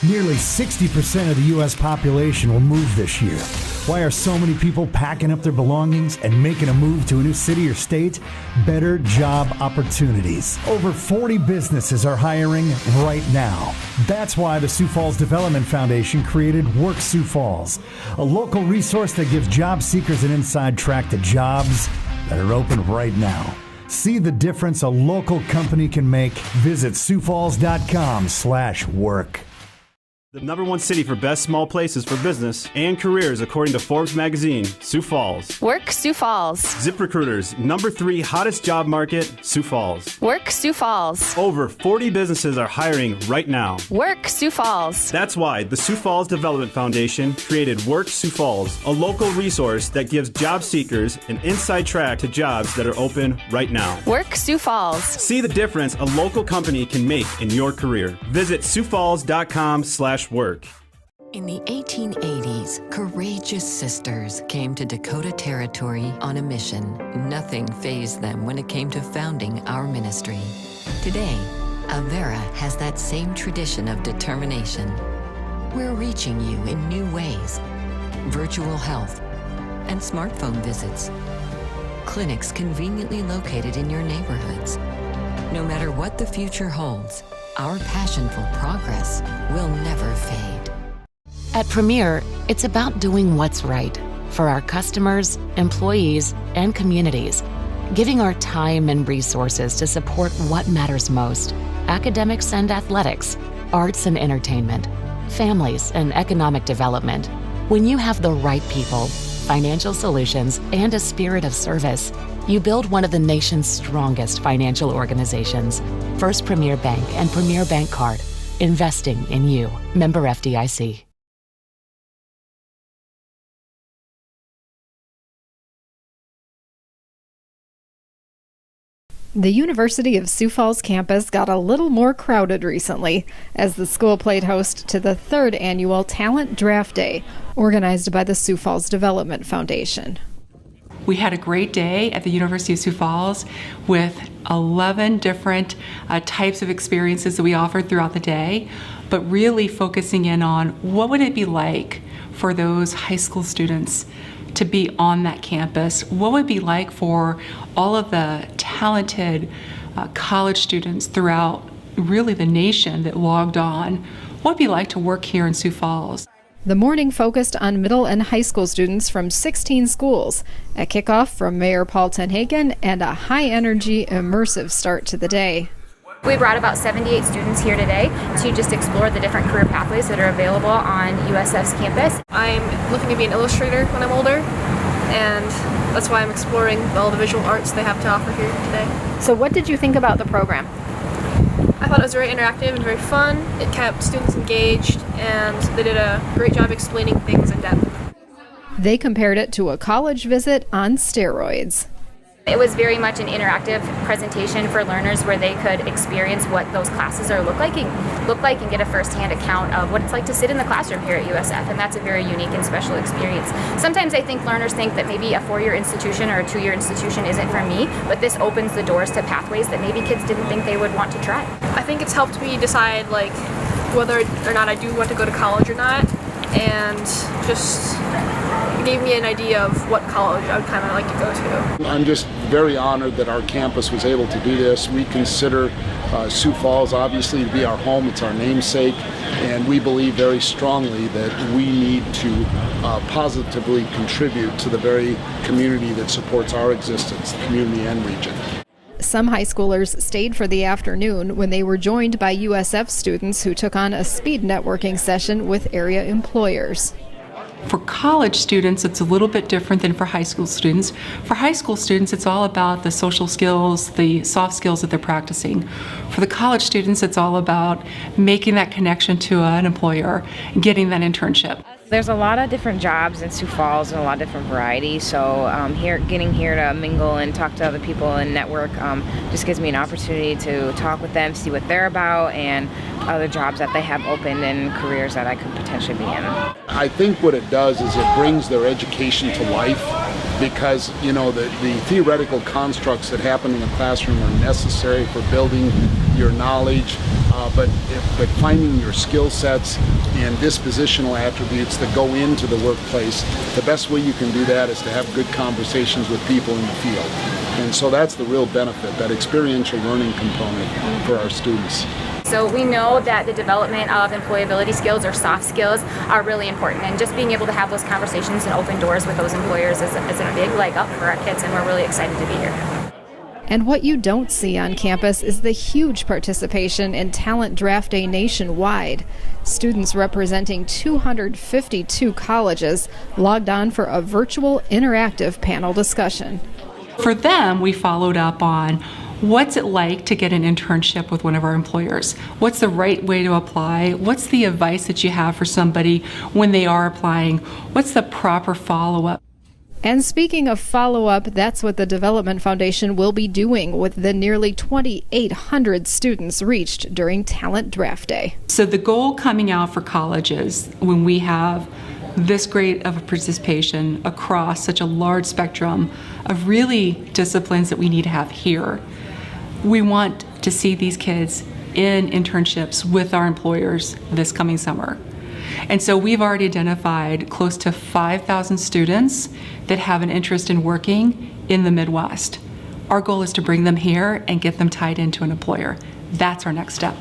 Nearly 60% of the U.S. population will move this year. Why are so many people packing up their belongings and making a move to a new city or state? Better job opportunities. Over 40 businesses are hiring right now. That's why the Sioux Falls Development Foundation created Work Sioux Falls, a local resource that gives job seekers an inside track to jobs that are open right now. See the difference a local company can make. Visit SiouxFalls.com/work. The #1 city for best small places for business and careers according to Forbes magazine, Sioux Falls. Work Sioux Falls. ZipRecruiter's #3 hottest job market, Sioux Falls. Work Sioux Falls. Over 40 businesses are hiring right now. Work Sioux Falls. That's why the Sioux Falls Development Foundation created Work Sioux Falls, a local resource that gives job seekers an inside track to jobs that are open right now. Work Sioux Falls. See the difference a local company can make in your career. Visit SiouxFalls.com/work. In the 1880s, courageous sisters came to Dakota Territory on a mission. Nothing fazed them when it came to founding our ministry. Today, Avera has that same tradition of determination. We're reaching you in new ways. Virtual health and smartphone visits. Clinics conveniently located in your neighborhoods. No matter what the future holds, our passion for progress will never fade. At Premier, it's about doing what's right for our customers, employees, and communities, giving our time and resources to support what matters most: academics and athletics, arts and entertainment, families and economic development. When you have the right people, financial solutions, and a spirit of service, you build one of the nation's strongest financial organizations. First Premier Bank and Premier Bank Card. Investing in you. Member FDIC. The University of Sioux Falls campus got a little more crowded recently as the school played host to the 3rd annual Talent Draft Day, organized by the Sioux Falls Development Foundation. We had a great day at the University of Sioux Falls with 11 different types of experiences that we offered throughout the day, but really focusing in on what would it be like for those high school students to be on that campus? What would it be like for all of the talented college students throughout really the nation that logged on? What would it be like to work here in Sioux Falls? The morning focused on middle and high school students from 16 schools, a kickoff from Mayor Paul TenHaken, and a high-energy, immersive start to the day. We brought about 78 students here today to just explore the different career pathways that are available on USF's campus. I'm looking to be an illustrator when I'm older, and that's why I'm exploring all the visual arts they have to offer here today. So what did you think about the program? I thought it was very interactive and very fun. It kept students engaged, and they did a great job explaining things in depth. They compared it to a college visit on steroids. It was very much an interactive presentation for learners where they could experience what those classes are look like and get a first-hand account of what it's like to sit in the classroom here at USF, and that's a very unique and special experience. Sometimes I think learners think that maybe a 4-year institution or a 2-year institution isn't for me, but this opens the doors to pathways that maybe kids didn't think they would want to try. I think it's helped me decide whether or not I do want to go to college or not, and just gave me an idea of what college I would kind of like to go to. I'm just very honored that our campus was able to do this. We consider Sioux Falls obviously to be our home. It's our namesake, and we believe very strongly that we need to positively contribute to the very community that supports our existence, the community and region. Some high schoolers stayed for the afternoon when they were joined by USF students who took on a speed networking session with area employers. For college students, it's a little bit different than for high school students. For high school students, it's all about the social skills, the soft skills that they're practicing. For the college students, it's all about making that connection to an employer, getting that internship. There's a lot of different jobs in Sioux Falls and a lot of different varieties, so getting here to mingle and talk to other people and network just gives me an opportunity to talk with them, see what they're about, and other jobs that they have open and careers that I could potentially be in. I think what it does is it brings their education to life. because the theoretical constructs that happen in the classroom are necessary for building your knowledge, but finding your skill sets and dispositional attributes that go into the workplace, the best way you can do that is to have good conversations with people in the field. And so that's the real benefit, that experiential learning component for our students. So we know that the development of employability skills or soft skills are really important, and just being able to have those conversations and open doors with those employers is a big leg up for our kids, and we're really excited to be here. And what you don't see on campus is the huge participation in Talent Draft Day nationwide. Students representing 252 colleges logged on for a virtual interactive panel discussion. For them, we followed up on what's it like to get an internship with one of our employers? What's the right way to apply? What's the advice that you have for somebody when they are applying? What's the proper follow-up? And speaking of follow-up, that's what the Development Foundation will be doing with the nearly 2,800 students reached during Talent Draft Day. So the goal coming out for colleges, when we have this great of a participation across such a large spectrum of really disciplines that we need to have here, we want to see these kids in internships with our employers this coming summer. And so we've already identified close to 5,000 students that have an interest in working in the Midwest. Our goal is to bring them here and get them tied into an employer. That's our next step.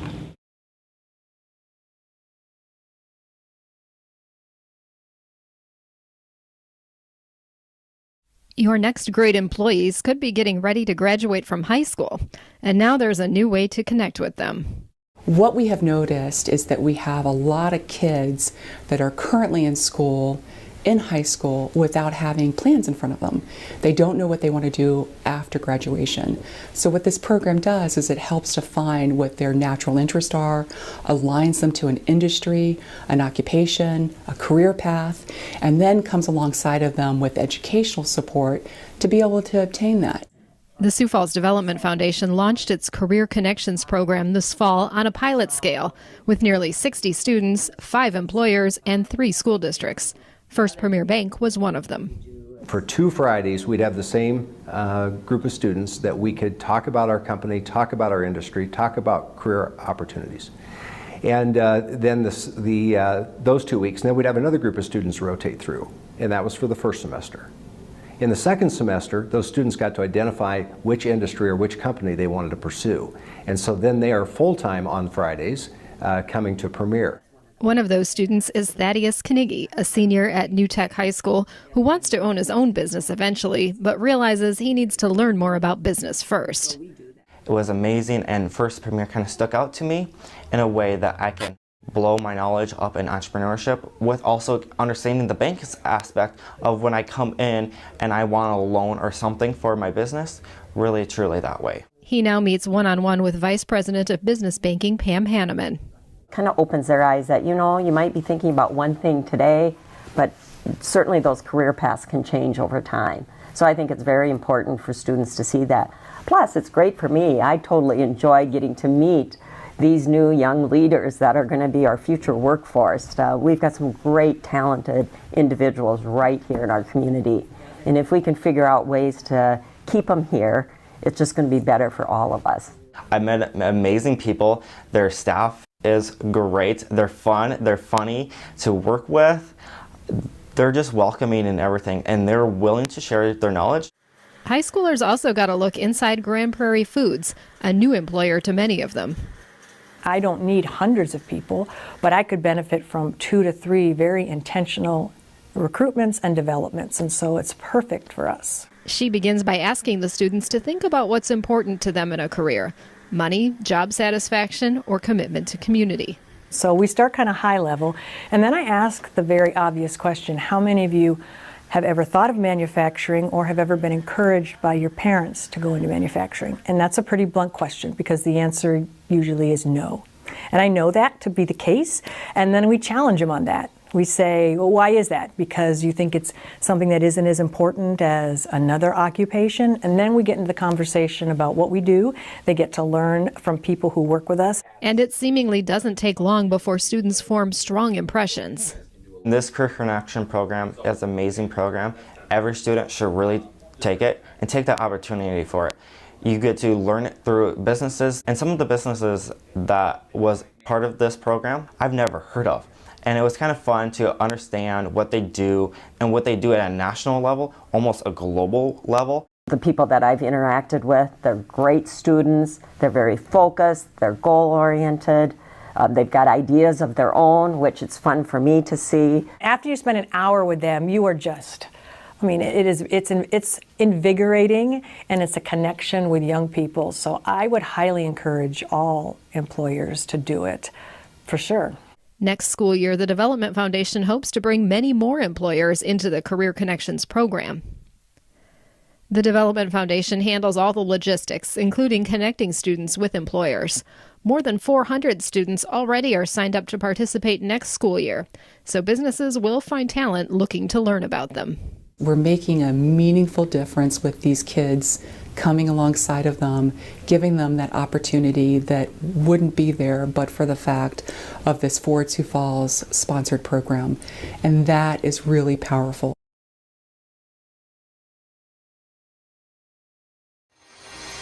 Your next great employees could be getting ready to graduate from high school, and now there's a new way to connect with them. What we have noticed is that we have a lot of kids that are currently in school, in high school, without having plans in front of them. They don't know what they want to do after graduation. So what this program does is it helps to find what their natural interests are, aligns them to an industry, an occupation, a career path, and then comes alongside of them with educational support to be able to obtain that. The Sioux Falls Development Foundation launched its Career Connections program this fall on a pilot scale with nearly 60 students, 5 employers, and 3 school districts. First Premier Bank was one of them. For 2 Fridays, we'd have the same group of students that we could talk about our company, talk about our industry, talk about career opportunities. And then those 2 weeks, and then we'd have another group of students rotate through, and that was for the first semester. In the second semester, those students got to identify which industry or which company they wanted to pursue. And so then they are full-time on Fridays coming to Premier. One of those students is Thaddeus Knigge, a senior at New Tech High School who wants to own his own business eventually, but realizes he needs to learn more about business first. It was amazing, and First Premier kind of stuck out to me in a way that I can blow my knowledge up in entrepreneurship with also understanding the bank's aspect of when I come in and I want a loan or something for my business, really truly that way. He now meets one-on-one with Vice President of Business Banking, Pam Hanneman. Kind of opens their eyes that, you might be thinking about one thing today, but certainly those career paths can change over time. So I think it's very important for students to see that. Plus, it's great for me. I totally enjoy getting to meet these new young leaders that are going to be our future workforce. We've got some great talented individuals right here in our community. And if we can figure out ways to keep them here, it's just going to be better for all of us. I met amazing people. Their staff is great. They're fun. They're funny to work with. They're just welcoming and everything, and they're willing to share their knowledge. High schoolers also got a look inside Grand Prairie Foods, a new employer to many of them. I don't need hundreds of people, but I could benefit from 2 to 3 very intentional recruitments and developments, and so it's perfect for us. She begins by asking the students to think about what's important to them in a career: money, job satisfaction, or commitment to community. So we start kind of high level, and then I ask the very obvious question: how many of you have ever thought of manufacturing or have ever been encouraged by your parents to go into manufacturing? And that's a pretty blunt question because the answer usually is no. And I know that to be the case, and then we challenge them on that. We say, well, why is that? Because you think it's something that isn't as important as another occupation? And then we get into the conversation about what we do. They get to learn from people who work with us. And it seemingly doesn't take long before students form strong impressions. This Career Connection program is an amazing program. every student should really take it and take that opportunity for it. You get to learn it through businesses, and some of the businesses that was part of this program I've never heard of. And it was kind of fun to understand what they do and what they do at a national level, almost a global level. The people that I've interacted with, they're great students, they're very focused, they're goal-oriented, they've got ideas of their own, which it's fun for me to see. After you spend an hour with them, you are just, I mean, it's invigorating, and it's a connection with young people. So I would highly encourage all employers to do it, for sure. Next school year, the Development Foundation hopes to bring many more employers into the Career Connections program. The Development Foundation handles all the logistics, including connecting students with employers. More than 400 students already are signed up to participate next school year, so businesses will find talent looking to learn about them. We're making a meaningful difference with these kids, coming alongside of them, giving them that opportunity that wouldn't be there but for the fact of this Forward Sioux Falls sponsored program. And that is really powerful.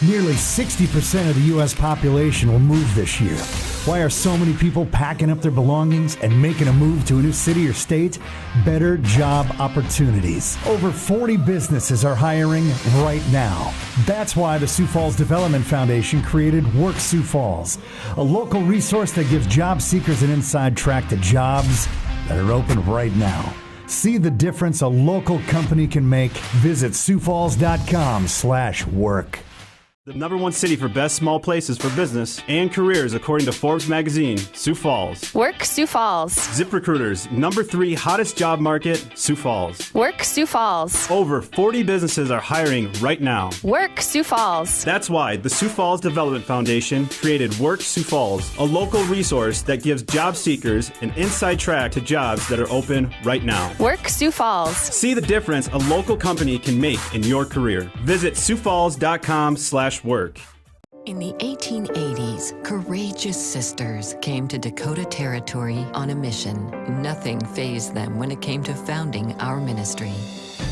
Nearly 60% of the U.S. population will move this year. Why are so many people packing up their belongings and making a move to a new city or state? Better job opportunities. Over 40 businesses are hiring right now. That's why the Sioux Falls Development Foundation created Work Sioux Falls, a local resource that gives job seekers an inside track to jobs that are open right now. See the difference a local company can make. Visit siouxfalls.com/work. The #1 city for best small places for business and careers according to Forbes magazine, Sioux Falls. Work Sioux Falls. ZipRecruiter's #3 hottest job market, Sioux Falls. Work Sioux Falls. Over 40 businesses are hiring right now. Work Sioux Falls. That's why the Sioux Falls Development Foundation created Work Sioux Falls, a local resource that gives job seekers an inside track to jobs that are open right now. Work Sioux Falls. See the difference a local company can make in your career. Visit siouxfalls.com/work. In the 1880s, courageous sisters came to Dakota Territory on a mission. Nothing fazed them when it came to founding our ministry.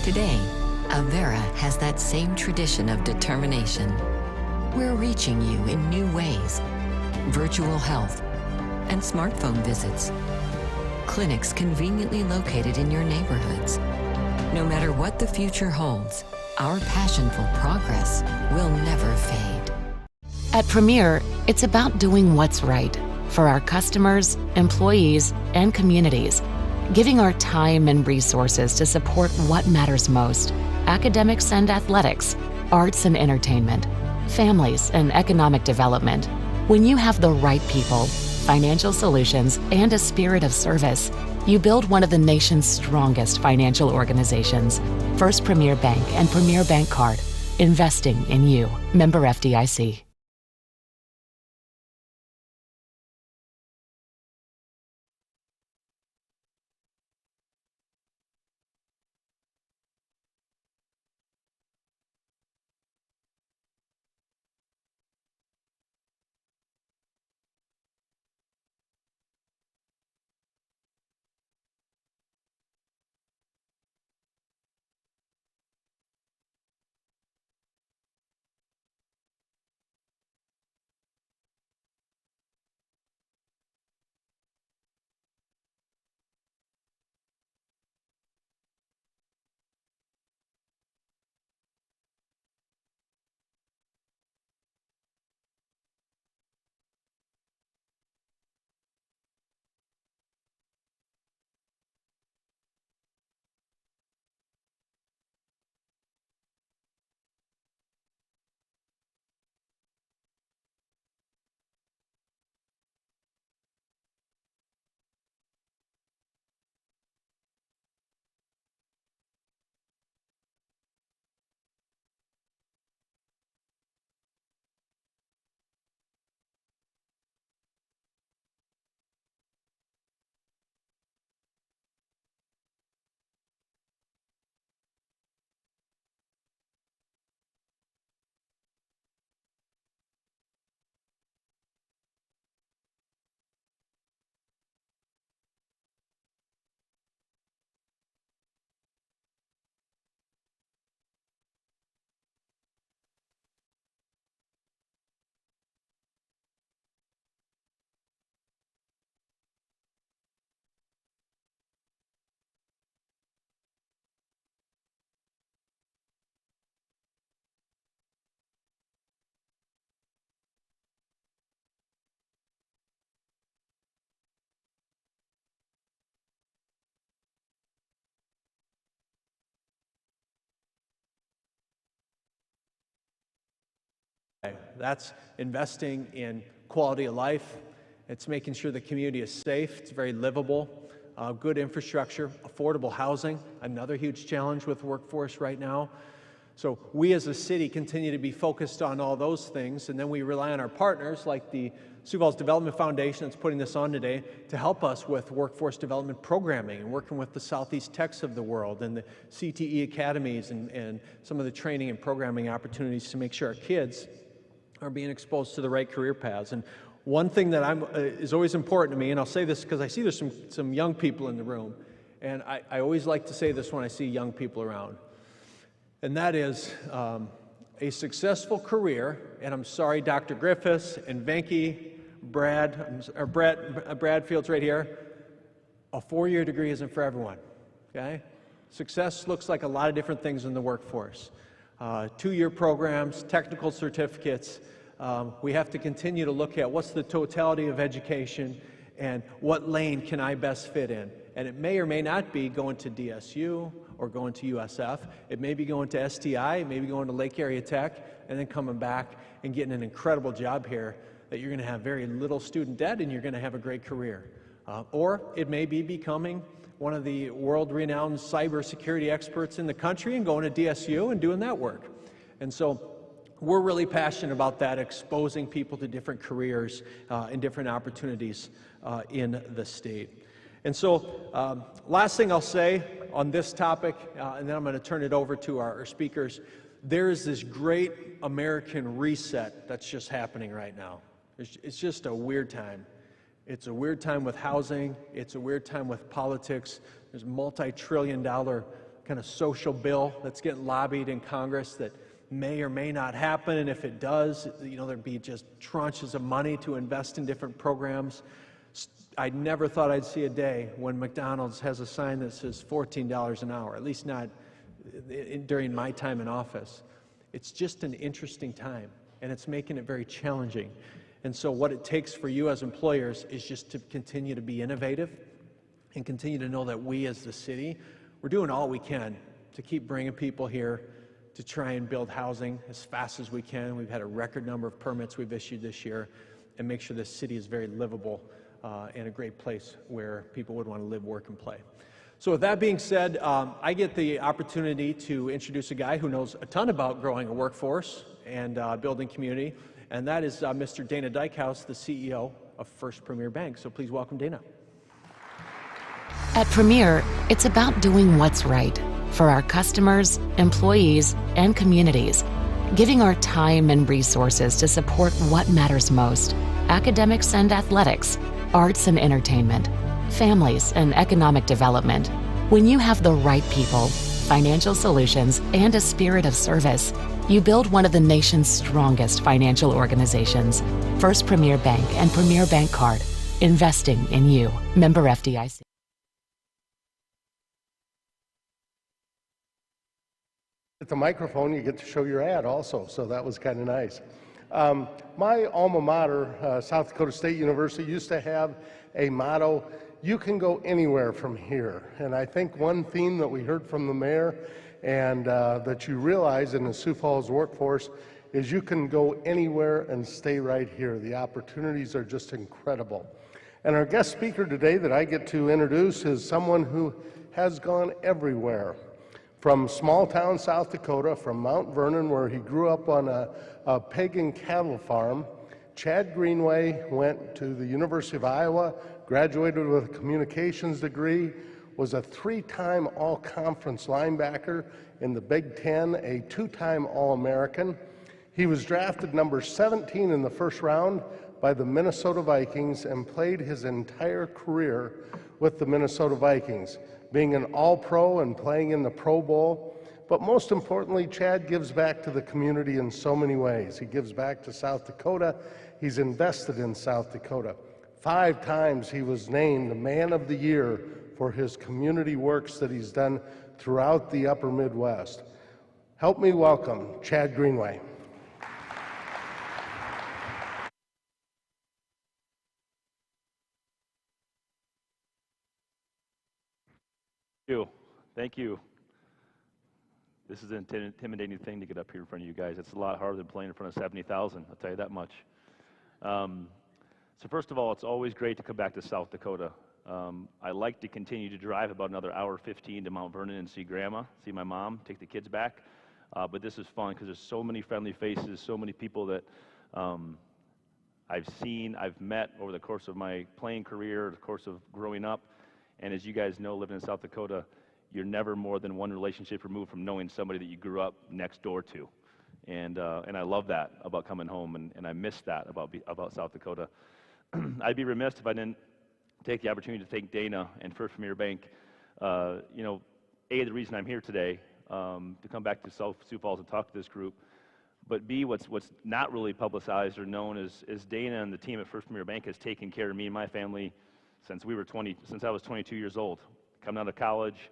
Today, Avera has that same tradition of determination. We're reaching you in new ways. Virtual health and smartphone visits. Clinics conveniently located in your neighborhoods. No matter what the future holds, our passion for progress will never fade. At Premier, it's about doing what's right for our customers, employees, and communities, giving our time and resources to support what matters most: academics and athletics, arts and entertainment, families and economic development. When you have the right people, financial solutions, and a spirit of service, you build one of the nation's strongest financial organizations. First Premier Bank and Premier Bank Card. Investing in you. Member FDIC. That's investing in quality of life. It's making sure the community is safe, it's very livable, good infrastructure, affordable housing, another huge challenge with workforce right now. So we as a city continue to be focused on all those things, and then we rely on our partners like the Sioux Falls Development Foundation that's putting this on today to help us with workforce development programming and working with the Southeast Techs of the world and the CTE academies and some of the training and programming opportunities to make sure our kids are being exposed to the right career paths. And one thing that is always important to me, and I'll say this because I see there's some young people in the room, and I always like to say this when I see young people around, and that is a successful career, and I'm sorry, Dr. Griffiths and Venky, Bradfield's right here, a 4-year degree isn't for everyone, okay? Success looks like a lot of different things in the workforce. 2-year programs, technical certificates. We have to continue to look at what's the totality of education and what lane can I best fit in. And it may or may not be going to DSU or going to USF. It may be going to STI, it may be going to Lake Area Tech, and then coming back and getting an incredible job here that you're going to have very little student debt and you're going to have a great career. Or it may be becoming one of the world-renowned cybersecurity experts in the country and going to DSU and doing that work. And so we're really passionate about that, exposing people to different careers and different opportunities in the state. And so last thing I'll say on this topic, and then I'm going to turn it over to our speakers, there is this great American reset that's just happening right now. It's just a weird time. It's a weird time with housing. It's a weird time with politics. There's a multi-trillion-dollar kind of social bill that's getting lobbied in Congress that may or may not happen, and if it does, there'd be just tranches of money to invest in different programs. I never thought I'd see a day when McDonald's has a sign that says $14 an hour, at least not during my time in office. It's just an interesting time, and it's making it very challenging. And so what it takes for you as employers is just to continue to be innovative and continue to know that we as the city, we're doing all we can to keep bringing people here to try and build housing as fast as we can. We've had a record number of permits we've issued this year, and make sure this city is very livable and a great place where people would want to live, work, and play. So with that being said, I get the opportunity to introduce a guy who knows a ton about growing a workforce and building community, and that is Mr. Dana Dykhouse, the CEO of First Premier Bank. So please welcome Dana. At Premier, it's about doing what's right for our customers, employees, and communities, giving our time and resources to support what matters most: academics and athletics, arts and entertainment, families and economic development. When you have the right people, financial solutions, and a spirit of service, you build one of the nation's strongest financial organizations. First Premier Bank and Premier Bank Card. Investing in you. Member FDIC. At the microphone, you get to show your ad also, so that was kind of nice. My alma mater, South Dakota State University, used to have a motto, "You can go anywhere from here." And I think one theme that we heard from the mayor and that you realize in the Sioux Falls workforce is you can go anywhere and stay right here. The opportunities are just incredible. And our guest speaker today that I get to introduce is someone who has gone everywhere. From small town South Dakota, from Mount Vernon, where he grew up on a pagan cattle farm, Chad Greenway went to the University of Iowa, graduated with a communications degree, was a 3-time all-conference linebacker in the Big Ten, a 2-time All-American. He was drafted number 17 in the first round by the Minnesota Vikings and played his entire career with the Minnesota Vikings, being an All-Pro and playing in the Pro Bowl. But most importantly, Chad gives back to the community in so many ways. He gives back to South Dakota. He's invested in South Dakota. 5 times he was named Man of the Year for his community works that he's done throughout the upper Midwest. Help me welcome Chad Greenway. Thank you. This is an intimidating thing to get up here in front of you guys. It's a lot harder than playing in front of 70,000, I'll tell you that much. So first of all, it's always great to come back to South Dakota. I like to continue to drive about another hour 15 to Mount Vernon and see Grandma, see my mom, take the kids back. But this is fun because there's so many friendly faces, so many people that I've seen, I've met over the course of my playing career, the course of growing up. And as you guys know, living in South Dakota, you're never more than one relationship removed from knowing somebody that you grew up next door to. And I love that about coming home, and I miss that about South Dakota. I'd be remiss if I didn't take the opportunity to thank Dana and First Premier Bank. You know, A, the reason I'm here today, to come back to Sioux Falls and talk to this group, but B, what's not really publicized or known is Dana and the team at First Premier Bank has taken care of me and my family since I was 22 years old. Coming out of college,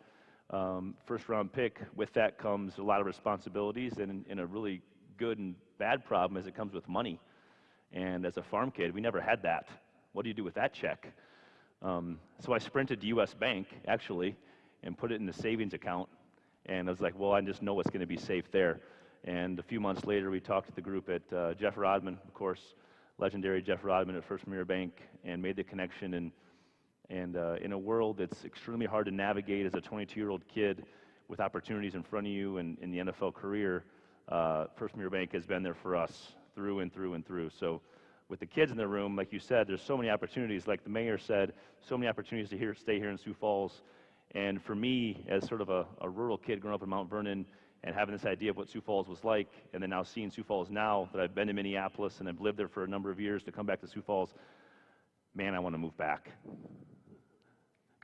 first round pick, with that comes a lot of responsibilities and a really good and bad problem is it comes with money. And as a farm kid, we never had that. What do you do with that check? So I sprinted to US Bank, actually, and put it in the savings account. And I was like, well, I just know it's going to be safe there. And a few months later, we talked to the group at Jeff Rodman, of course, legendary Jeff Rodman at First Premier Bank, and made the connection. And in a world that's extremely hard to navigate as a 22-year-old kid with opportunities in front of you and in the NFL career, First Premier Bank has been there for us through and through and through. So with the kids in the room, like you said, there's so many opportunities. Like the mayor said, so many opportunities to stay here in Sioux Falls. And for me, as sort of a rural kid growing up in Mount Vernon and having this idea of what Sioux Falls was like, and then now seeing Sioux Falls now that I've been to Minneapolis and I've lived there for a number of years, to come back to Sioux Falls, man, I want to move back.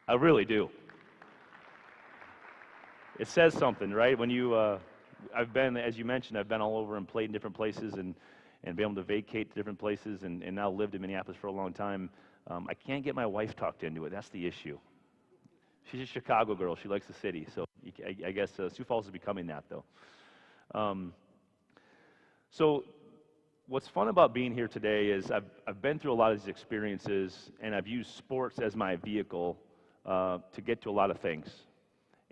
I really do. It says something, right? When you, I've been, as you mentioned, I've been all over and played in different places and been able to vacate to different places and now lived in Minneapolis for a long time. I can't get my wife talked into it. That's the issue. She's a Chicago girl. She likes the city. So I guess Sioux Falls is becoming that, though. So what's fun about being here today is I've been through a lot of these experiences, and I've used sports as my vehicle to get to a lot of things.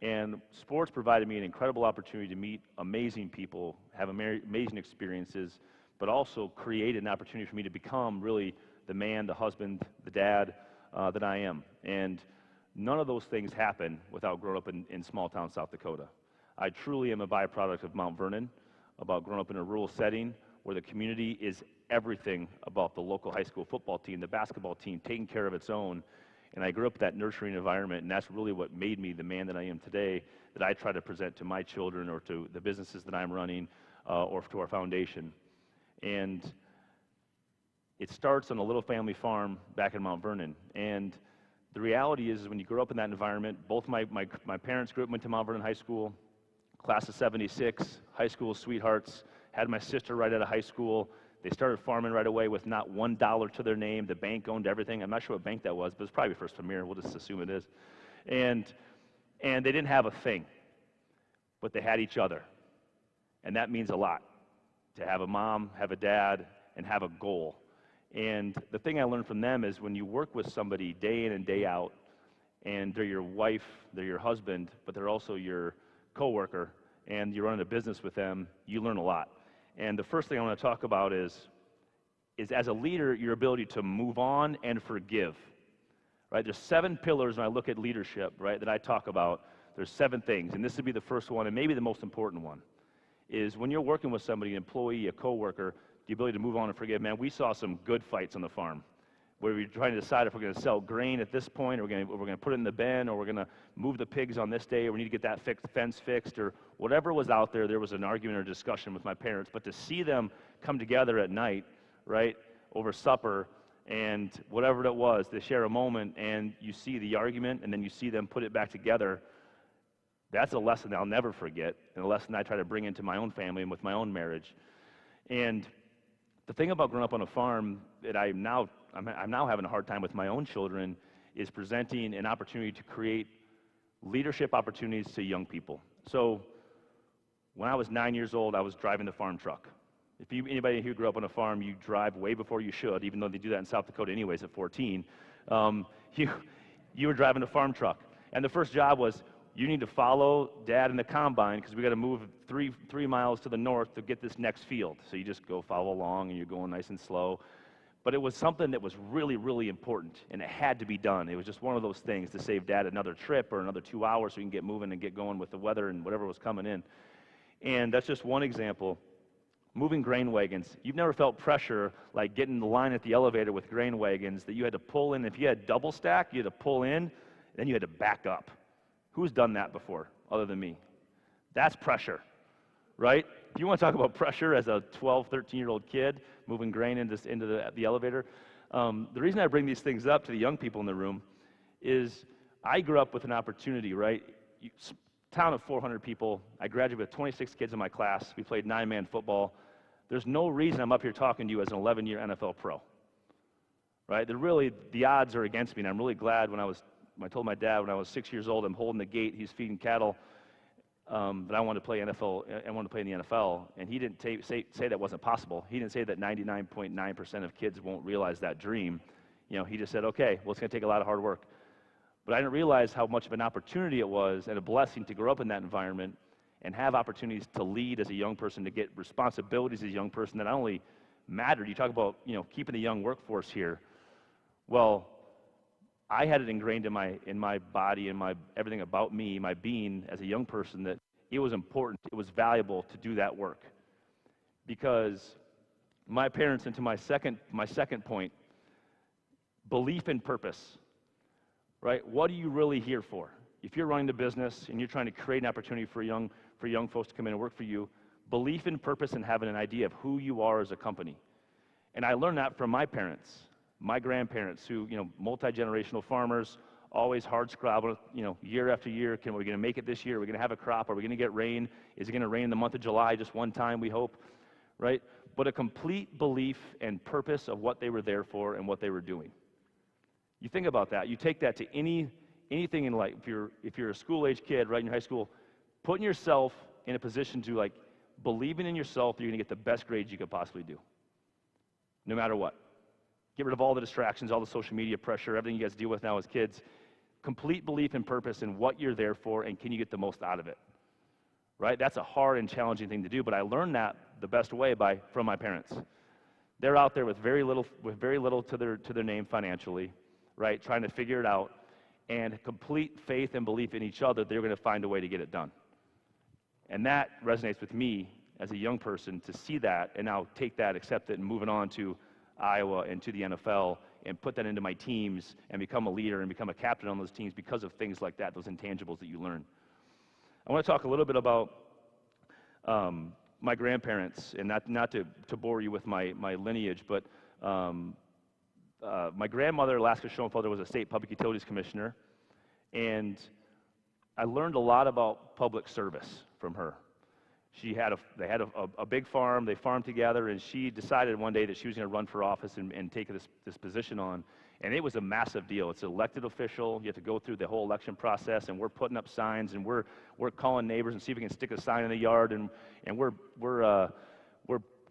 And sports provided me an incredible opportunity to meet amazing people, have amazing experiences, but also created an opportunity for me to become really the man, the husband, the dad that I am. And none of those things happen without growing up in small-town South Dakota. I truly am a byproduct of Mount Vernon, about growing up in a rural setting where the community is everything about the local high school football team, the basketball team, taking care of its own. And I grew up in that nurturing environment, and that's really what made me the man that I am today, that I try to present to my children or to the businesses that I'm running or to our foundation. And it starts on a little family farm back in Mount Vernon. And the reality is when you grow up in that environment, both my parents went to Mount Vernon High School, class of 76, high school sweethearts, had my sister right out of high school. They started farming right away with not $1 to their name. The bank owned everything. I'm not sure what bank that was, but it's probably First Premier. We'll just assume it is. And they didn't have a thing, but they had each other. And that means a lot, to have a mom, have a dad, and have a goal. And the thing I learned from them is when you work with somebody day in and day out, and they're your wife, they're your husband, but they're also your coworker, and you're running a business with them, you learn a lot. And the first thing I want to talk about is as a leader, your ability to move on and forgive. Right? There's 7 pillars when I look at leadership, right, that I talk about. There's 7 things, and this would be the first one, and maybe the most important one, is when you're working with somebody, an employee, a coworker, the ability to move on and forgive. Man, we saw some good fights on the farm where we're trying to decide if we're going to sell grain at this point, or we're going to put it in the bin, or we're going to move the pigs on this day, or we need to get that fence fixed, or whatever was out there. There was an argument or discussion with my parents. But to see them come together at night, right, over supper, and whatever it was, they share a moment, and you see the argument, and then you see them put it back together, that's a lesson I'll never forget, and a lesson I try to bring into my own family and with my own marriage. And the thing about growing up on a farm that I'm now having a hard time with my own children is presenting an opportunity to create leadership opportunities to young people. So when I was 9 years old, I was driving the farm truck. If anybody who grew up on a farm, you drive way before you should, even though they do that in South Dakota anyways at 14. You were driving a farm truck. And the first job was, You need to follow Dad in the combine because we got to move three miles to the north to get this next field. So you just go follow along and you're going nice and slow. But it was something that was really, really important, and it had to be done. It was just one of those things to save Dad another trip or another 2 hours so we can get moving and get going with the weather and whatever was coming in. And that's just one example. Moving grain wagons. You've never felt pressure like getting in the line at the elevator with grain wagons that you had to pull in. If you had double stack, you had to pull in, then you had to back up. Who's done that before other than me? That's pressure, right? If you want to talk about pressure as a 12, 13-year-old kid moving grain into the elevator, the reason I bring these things up to the young people in the room is I grew up with an opportunity, right? Town of 400 people. I graduated with 26 kids in my class. We played 9-man football. There's no reason I'm up here talking to you as an 11-year NFL pro, right? The odds are against me, and I'm really glad when I told my dad when I was 6 years old, I'm holding the gate, he's feeding cattle, that I wanted to play NFL. I wanted to play in the NFL, and he didn't say that wasn't possible. He didn't say that 99.9% of kids won't realize that dream. He just said, okay, well, it's going to take a lot of hard work. But I didn't realize how much of an opportunity it was and a blessing to grow up in that environment and have opportunities to lead as a young person, to get responsibilities as a young person that not only mattered. You talk about keeping the young workforce here. Well, I had it ingrained in my body and everything about me, my being as a young person, that it was important, it was valuable to do that work. Because my parents, and to my second point, belief in purpose, right? What are you really here for? If you're running the business and you're trying to create an opportunity for young folks to come in and work for you, belief in purpose and having an idea of who you are as a company. And I learned that from my parents. My grandparents, who, multi-generational farmers, always hard scrabble, year after year. Are we going to make it this year? Are we going to have a crop? Are we going to get rain? Is it going to rain in the month of July just one time, we hope, right? But a complete belief and purpose of what they were there for and what they were doing. You think about that. You take that to anything in life. If you're a school-age kid, right, in high school, putting yourself in a position to, believing in yourself that you're going to get the best grades you could possibly do, no matter what. Get rid of all the distractions, all the social media pressure, everything you guys deal with now as kids. Complete belief and purpose in what you're there for, and can you get the most out of it, right? That's a hard and challenging thing to do, but I learned that the best way from my parents. They're out there with very little to their name financially, right, trying to figure it out, and complete faith and belief in each other. They're going to find a way to get it done. And that resonates with me as a young person to see that and now take that, accept it, and move it on to Iowa and to the NFL and put that into my teams and become a leader and become a captain on those teams because of things like that, those intangibles that you learn. I want to talk a little bit about my grandparents, and not to bore you with my lineage, but my grandmother, Alaska Schoenfelder, was a state public utilities commissioner, and I learned a lot about public service from her. They had a big farm, they farmed together, and she decided one day that she was going to run for office and take this position on. And it was a massive deal. It's an elected official. You have to go through the whole election process, and we're putting up signs, and we're calling neighbors and see if we can stick a sign in the yard, and we're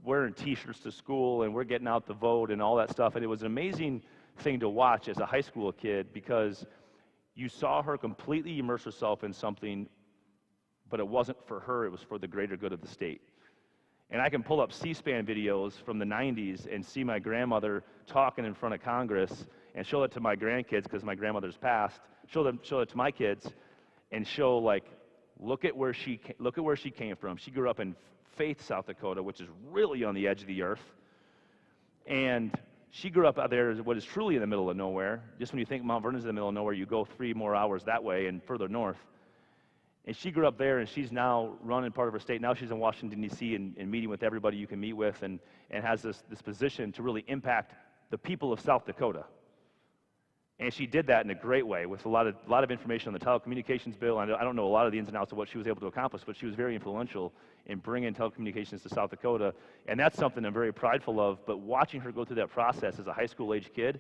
wearing T-shirts to school, and we're getting out the vote and all that stuff. And it was an amazing thing to watch as a high school kid, because you saw her completely immerse herself in something, but it wasn't for her, it was for the greater good of the state. And I can pull up C-SPAN videos from the 90s and see my grandmother talking in front of Congress and show it to my grandkids, because my grandmother's passed, show it to my kids, and show, look at where she came from. She grew up in Faith, South Dakota, which is really on the edge of the earth. And she grew up out there, what is truly in the middle of nowhere. Just when you think Mount Vernon's in the middle of nowhere, you go 3 more hours that way and further north. And she grew up there, and she's now running part of her state. Now she's in Washington, D.C., and meeting with everybody you can meet with, and has this position to really impact the people of South Dakota. And she did that in a great way with a lot of information on the telecommunications bill. I don't know a lot of the ins and outs of what she was able to accomplish, but she was very influential in bringing telecommunications to South Dakota. And that's something I'm very prideful of. But watching her go through that process as a high school-age kid,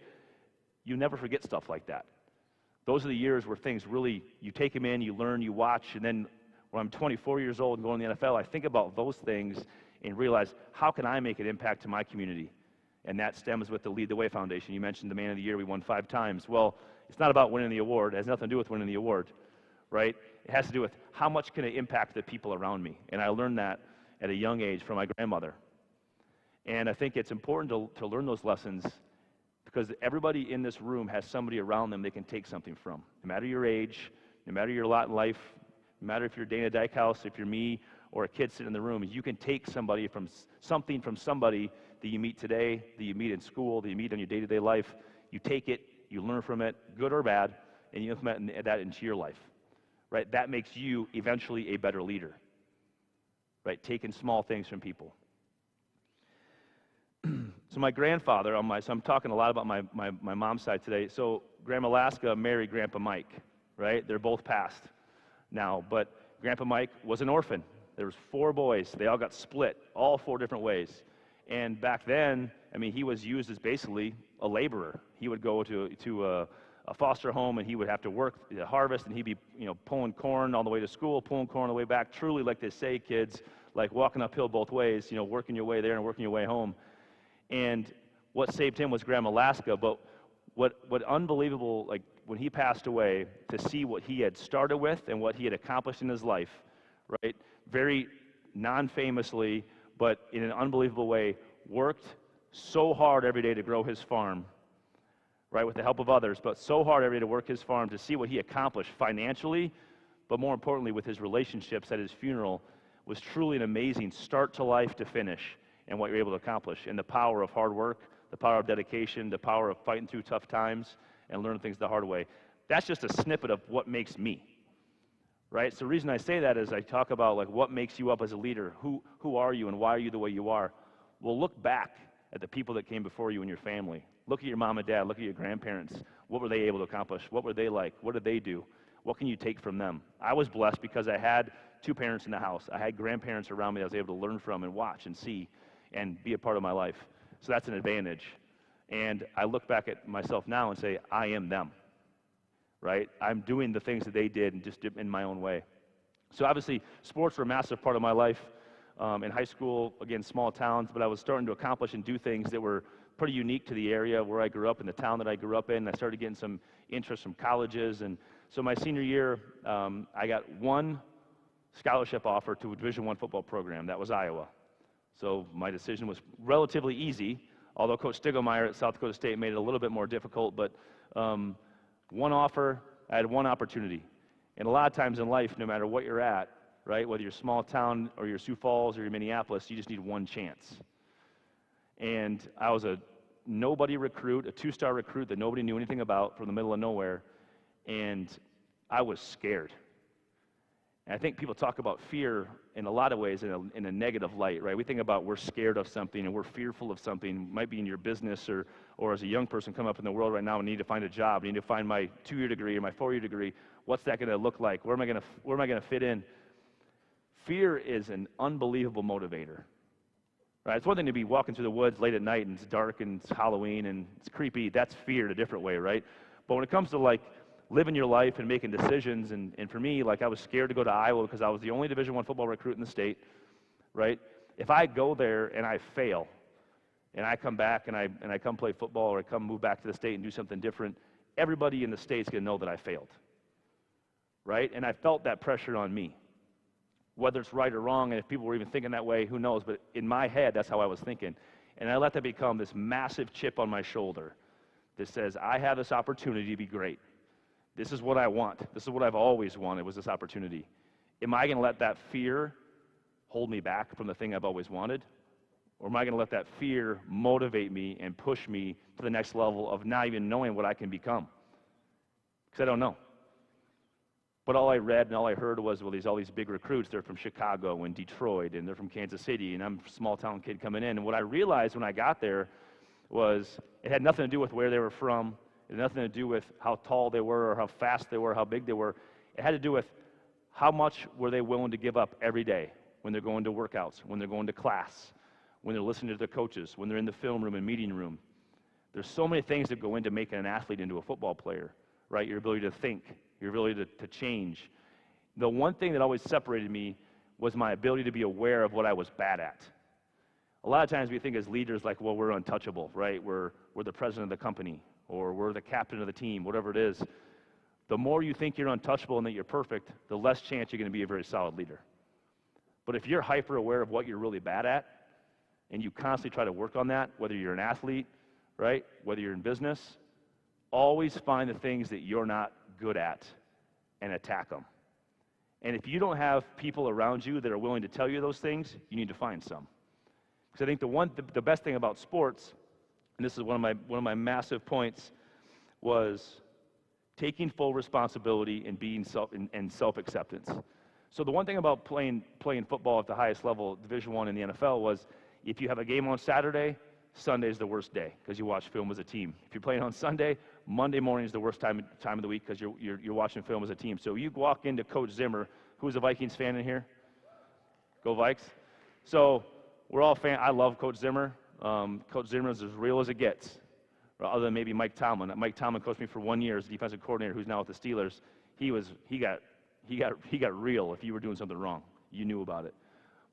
you never forget stuff like that. Those are the years where things really, you take them in, you learn, you watch, and then when I'm 24 years old and going to the NFL, I think about those things and realize, how can I make an impact to my community? And that stems with the Lead the Way Foundation. You mentioned the Man of the Year, we won 5 times. Well, it's not about winning the award. It has nothing to do with winning the award, right? It has to do with how much can I impact the people around me. And I learned that at a young age from my grandmother. And I think it's important to learn those lessons because everybody in this room has somebody around them they can take something from. No matter your age, no matter your lot in life, no matter if you're Dana Dykehouse, if you're me, or a kid sitting in the room, you can take somebody from something from somebody that you meet today, that you meet in school, that you meet in your day-to-day life. You take it, you learn from it, good or bad, and you implement that into your life. Right? That makes you eventually a better leader. Right? Taking small things from people. So my grandfather, so I'm talking a lot about my mom's side today. So Grandma Alaska married Grandpa Mike, right? They're both passed now, but Grandpa Mike was an orphan. There was 4 boys. They all got split, all 4 different ways. And back then, I mean, he was used as basically a laborer. He would go to a foster home, and he would have to work the harvest, and he'd be, pulling corn all the way to school, pulling corn all the way back. Truly, like they say, kids, like walking uphill both ways, working your way there and working your way home. And what saved him was Grandma Alaska. But what unbelievable, like when he passed away, to see what he had started with and what he had accomplished in his life, right? Very non-famously, but in an unbelievable way, worked so hard every day to grow his farm, right, with the help of others, but so hard every day to work his farm, to see what he accomplished financially, but more importantly with his relationships at his funeral, was truly an amazing start to life to finish and what you're able to accomplish, and the power of hard work, the power of dedication, the power of fighting through tough times and learning things the hard way. That's just a snippet of what makes me. Right? So the reason I say that is I talk about like what makes you up as a leader. Who are you and why are you the way you are? Well, look back at the people that came before you in your family. Look at your mom and dad. Look at your grandparents. What were they able to accomplish? What were they like? What did they do? What can you take from them? I was blessed because I had 2 parents in the house. I had grandparents around me that I was able to learn from and watch and see and be a part of my life. So that's an advantage. And I look back at myself now and say, I am them. Right? I'm doing the things that they did and just in my own way. So obviously, sports were a massive part of my life. In high school, again, small towns, but I was starting to accomplish and do things that were pretty unique to the area where I grew up, in the town that I grew up in. I started getting some interest from colleges. And so my senior year, I got 1 scholarship offer to a Division I football program. That was Iowa. So my decision was relatively easy, although Coach Stiglmeyer at South Dakota State made it a little bit more difficult. But 1 offer, I had 1 opportunity. And a lot of times in life, no matter what you're at, right, whether you're small town or you're Sioux Falls or you're Minneapolis, you just need 1 chance. And I was a nobody recruit, a 2-star recruit that nobody knew anything about from the middle of nowhere, and I was scared. And I think people talk about fear in a lot of ways in a negative light, right? We think about we're scared of something and we're fearful of something. It might be in your business or as a young person coming up in the world right now and need to find a job, need to find my 2-year degree or my 4-year degree. What's that going to look like? Where am I going to fit in? Fear is an unbelievable motivator. Right? It's one thing to be walking through the woods late at night and it's dark and it's Halloween and it's creepy. That's fear in a different way, right? But when it comes to like living your life and making decisions, and for me, like I was scared to go to Iowa because I was the only Division I football recruit in the state, right? If I go there and I fail, and I come back and I come play football or I come move back to the state and do something different, everybody in the state's going to know that I failed, right? And I felt that pressure on me. Whether it's right or wrong, and if people were even thinking that way, who knows? But in my head, that's how I was thinking. And I let that become this massive chip on my shoulder that says, I have this opportunity to be great. This is what I want. This is what I've always wanted, was this opportunity. Am I going to let that fear hold me back from the thing I've always wanted? Or am I going to let that fear motivate me and push me to the next level of not even knowing what I can become? Because I don't know. But all I read and all I heard was, well, all these big recruits, they're from Chicago and Detroit, and they're from Kansas City, and I'm a small-town kid coming in. And what I realized when I got there was it had nothing to do with where they were from. It had nothing to do with how tall they were or how fast they were, how big they were. It had to do with how much were they willing to give up every day when they're going to workouts, when they're going to class, when they're listening to their coaches, when they're in the film room and meeting room. There's so many things that go into making an athlete into a football player, right? Your ability to think, your ability to change. The one thing that always separated me was my ability to be aware of what I was bad at. A lot of times we think as leaders like, well, we're untouchable, right? We're the president of the company, or we're the captain of the team, whatever it is. The more you think you're untouchable and that you're perfect, the less chance you're going to be a very solid leader. But if you're hyper aware of what you're really bad at, and you constantly try to work on that, whether you're an athlete, right, whether you're in business, always find the things that you're not good at and attack them. And if you don't have people around you that are willing to tell you those things, you need to find some. Because I think the best thing about sports, and this is one of my massive points, was taking full responsibility and being self-acceptance. So the one thing about playing football at the highest level, Division I in the NFL, was if you have a game on Saturday, Sunday's the worst day because you watch film as a team. If you're playing on Sunday, Monday morning is the worst time of the week because you're watching film as a team. So you walk into Coach Zimmer. Who's a Vikings fan in here? Go Vikes. So we're all fans. I love Coach Zimmer. Coach Zimmer is as real as it gets, other than maybe Mike Tomlin. Mike Tomlin coached me for 1 year as a defensive coordinator, who's now with the Steelers. He got real. If you were doing something wrong, you knew about it.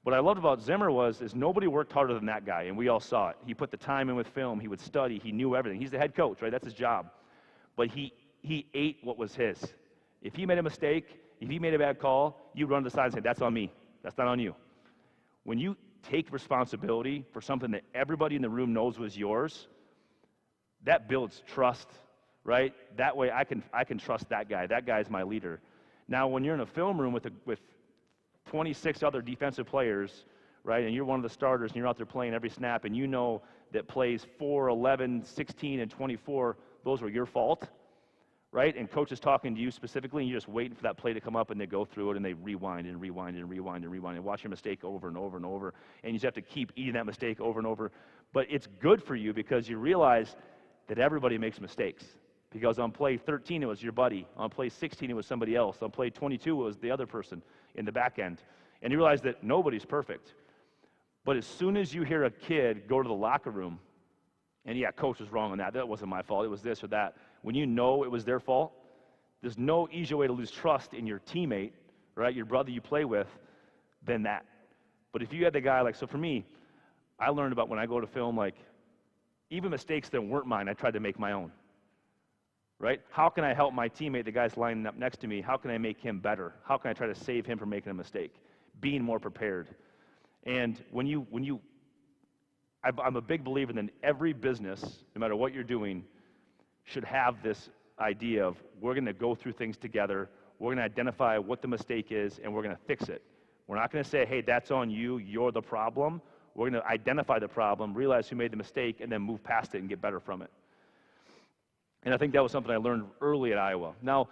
What I loved about Zimmer is nobody worked harder than that guy, and we all saw it. He put the time in with film. He would study. He knew everything. He's the head coach, right? That's his job. But he ate what was his. If he made a mistake, if he made a bad call, you run to the side and say, that's on me. That's not on you. When you take responsibility for something that everybody in the room knows was yours, that builds trust, right? That way I can trust that guy. That guy's my leader. Now, when you're in a film room with 26 other defensive players, right, and you're one of the starters and you're out there playing every snap and you know that plays 4, 11, 16, and 24, those were your fault, right? And coach is talking to you specifically and you're just waiting for that play to come up and they go through it and they rewind and rewind and rewind and rewind and watch your mistake over and over and over. And you just have to keep eating that mistake over and over. But it's good for you because you realize that everybody makes mistakes. Because on play 13, it was your buddy. On play 16, it was somebody else. On play 22, it was the other person in the back end. And you realize that nobody's perfect. But as soon as you hear a kid go to the locker room, and yeah, coach was wrong on that. That wasn't my fault. It was this or that. When you know it was their fault, there's no easier way to lose trust in your teammate, right, your brother you play with, than that. But if you had the guy, so for me, I learned about when I go to film, even mistakes that weren't mine, I tried to make my own. Right? How can I help my teammate, the guy's lining up next to me? How can I make him better? How can I try to save him from making a mistake? Being more prepared. And I'm a big believer that every business, no matter what you're doing, should have this idea of we're going to go through things together, we're going to identify what the mistake is, and we're going to fix it. We're not going to say, hey, that's on you, you're the problem. We're going to identify the problem, realize who made the mistake, and then move past it and get better from it. And I think that was something I learned early at Iowa. Now,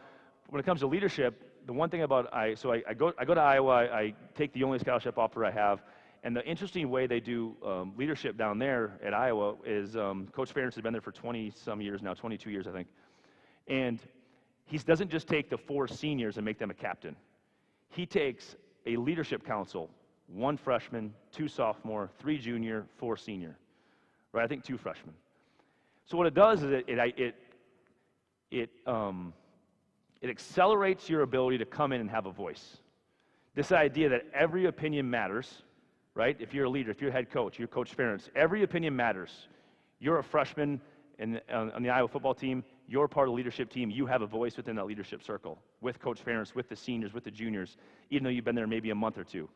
when it comes to leadership, the one thing about I go to Iowa, I take the only scholarship offer I have, and the interesting way they do leadership down there at Iowa is Coach Ferentz has been there for 20-some years now, 22 years I think, and he doesn't just take the 4 seniors and make them a captain. He takes a leadership council, 1 freshman, 2 sophomore, 3 junior, 4 senior, right? I think 2 freshmen. So what it does is it accelerates your ability to come in and have a voice. This idea that every opinion matters, right? If you're a leader, if you're a head coach, you're Coach Ferentz, every opinion matters. You're a freshman on the Iowa football team, you're part of the leadership team, you have a voice within that leadership circle, with Coach Ferentz, with the seniors, with the juniors, even though you've been there maybe a month or 2.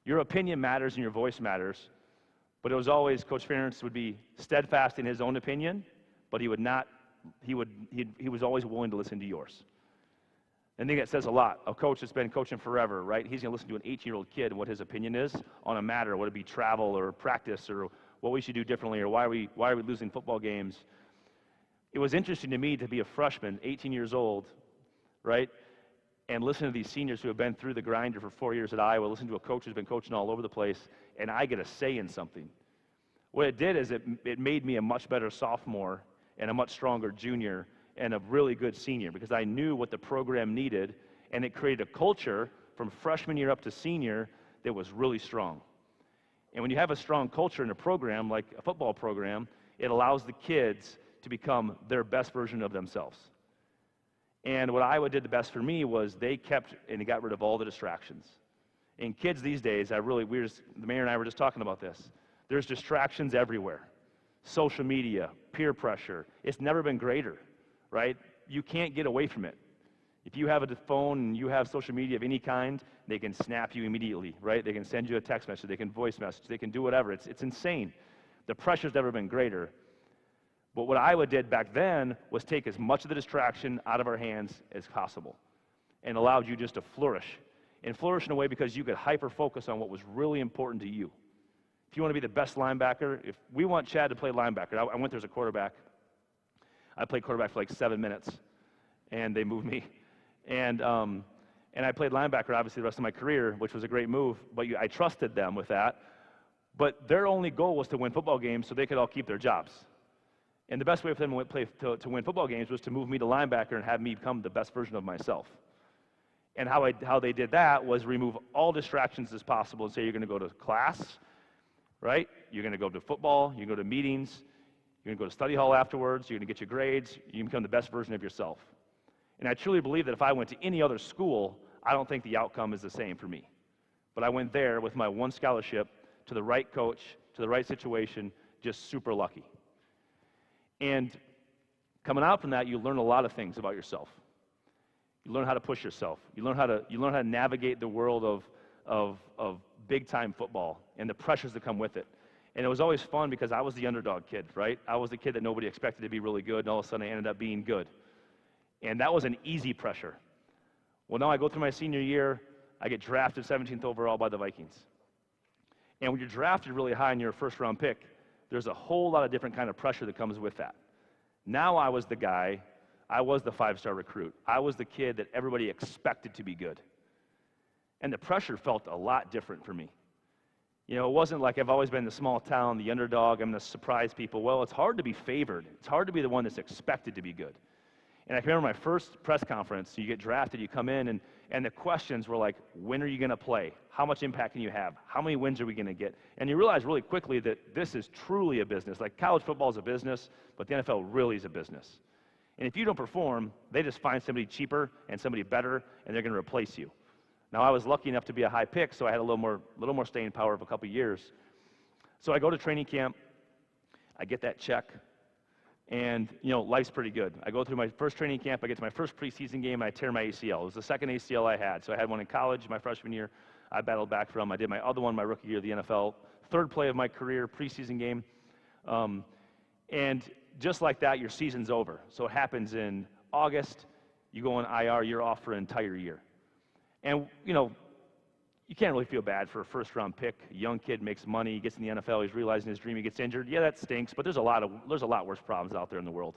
Your opinion matters and your voice matters, but it was always Coach Ferentz would be steadfast in his own opinion, but he was always willing to listen to yours. I think it says a lot. A coach that's been coaching forever, right? He's going to listen to an 18-year-old kid and what his opinion is on a matter, whether it be travel or practice or what we should do differently or why are we losing football games. It was interesting to me to be a freshman, 18 years old, right, and listen to these seniors who have been through the grinder for 4 years at Iowa, listen to a coach who's been coaching all over the place, and I get a say in something. What it did is it made me a much better sophomore and a much stronger junior and a really good senior because I knew what the program needed, and it created a culture from freshman year up to senior that was really strong. And when you have a strong culture in a program, like a football program, it allows the kids to become their best version of themselves. And what Iowa did the best for me was they kept and got rid of all the distractions. And kids these days, the mayor and I were just talking about this. There's distractions everywhere. Social media, peer pressure. It's never been greater, right? You can't get away from it. If you have a phone and you have social media of any kind, they can snap you immediately, right? They can send you a text message, they can voice message, they can do whatever. It's insane. The pressure's never been greater. But what Iowa did back then was take as much of the distraction out of our hands as possible and allowed you just to flourish. And flourish in a way because you could hyper-focus on what was really important to you. If you want to be the best linebacker, if we want Chad to play linebacker, I went there as a quarterback. I played quarterback for like 7 minutes, and they moved me. And I played linebacker, obviously, the rest of my career, which was a great move, but I trusted them with that. But their only goal was to win football games so they could all keep their jobs. And the best way for them to win football games was to move me to linebacker and have me become the best version of myself. And how they did that was remove all distractions as possible and say you're going to go to class, right? You're going to go to football, you go to meetings, you're going to go to study hall afterwards, you're going to get your grades, you can become the best version of yourself. And I truly believe that if I went to any other school, I don't think the outcome is the same for me. But I went there with my one scholarship to the right coach, to the right situation, just super lucky. And coming out from that, you learn a lot of things about yourself. You learn how to push yourself. You learn how to navigate the world of big-time football and the pressures that come with it. And it was always fun because I was the underdog kid, right? I was the kid that nobody expected to be really good, and all of a sudden I ended up being good. And that was an easy pressure. Well, now I go through my senior year, I get drafted 17th overall by the Vikings. And when you're drafted really high and you're a first-round pick, there's a whole lot of different kind of pressure that comes with that. Now I was the guy, I was the 5-star recruit. I was the kid that everybody expected to be good. And the pressure felt a lot different for me. You know, it wasn't like I've always been the small town, the underdog, I'm going to surprise people. Well, it's hard to be favored. It's hard to be the one that's expected to be good. And I can remember my first press conference, you get drafted, you come in, and the questions were like, when are you going to play? How much impact can you have? How many wins are we going to get? And you realize really quickly that this is truly a business. Like college football is a business, but the NFL really is a business. And if you don't perform, they just find somebody cheaper and somebody better, and they're going to replace you. Now, I was lucky enough to be a high pick, so I had a little more staying power of a couple years. So I go to training camp, I get that check, and, you know, life's pretty good. I go through my first training camp, I get to my first preseason game, and I tear my ACL. It was the second ACL I had. So I had one in college my freshman year. I battled back from. I did my other one my rookie year of the NFL. Third play of my career, preseason game. And just like that, your season's over. So it happens in August. You go on IR, you're off for an entire year. And, you know, you can't really feel bad for a first-round pick. A young kid makes money, he gets in the NFL, he's realizing his dream, he gets injured. Yeah, that stinks, but there's a lot worse problems out there in the world.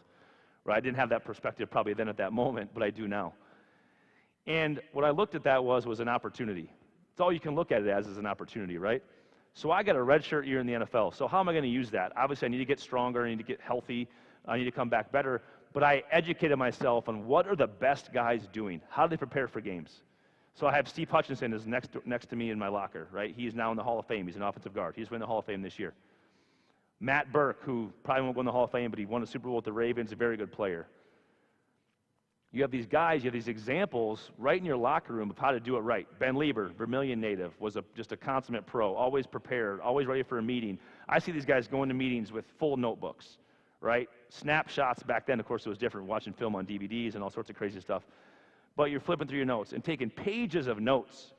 Right? I didn't have that perspective probably then at that moment, but I do now. And what I looked at that was an opportunity. It's all you can look at it as is an opportunity, right? So I got a redshirt year in the NFL. So how am I going to use that? Obviously, I need to get stronger, I need to get healthy, I need to come back better, but I educated myself on what are the best guys doing? How do they prepare for games? So I have Steve Hutchinson is next to me in my locker, right? He's now in the Hall of Fame. He's an offensive guard. He's in the Hall of Fame this year. Matt Burke, who probably won't go in the Hall of Fame, but he won a Super Bowl with the Ravens, a very good player. You have these guys, you have these examples right in your locker room of how to do it right. Ben Lieber, Vermilion native, was just a consummate pro, always prepared, always ready for a meeting. I see these guys going to meetings with full notebooks, right? Snapshots back then, of course, it was different, watching film on DVDs and all sorts of crazy stuff. But you're flipping through your notes and taking pages of notes,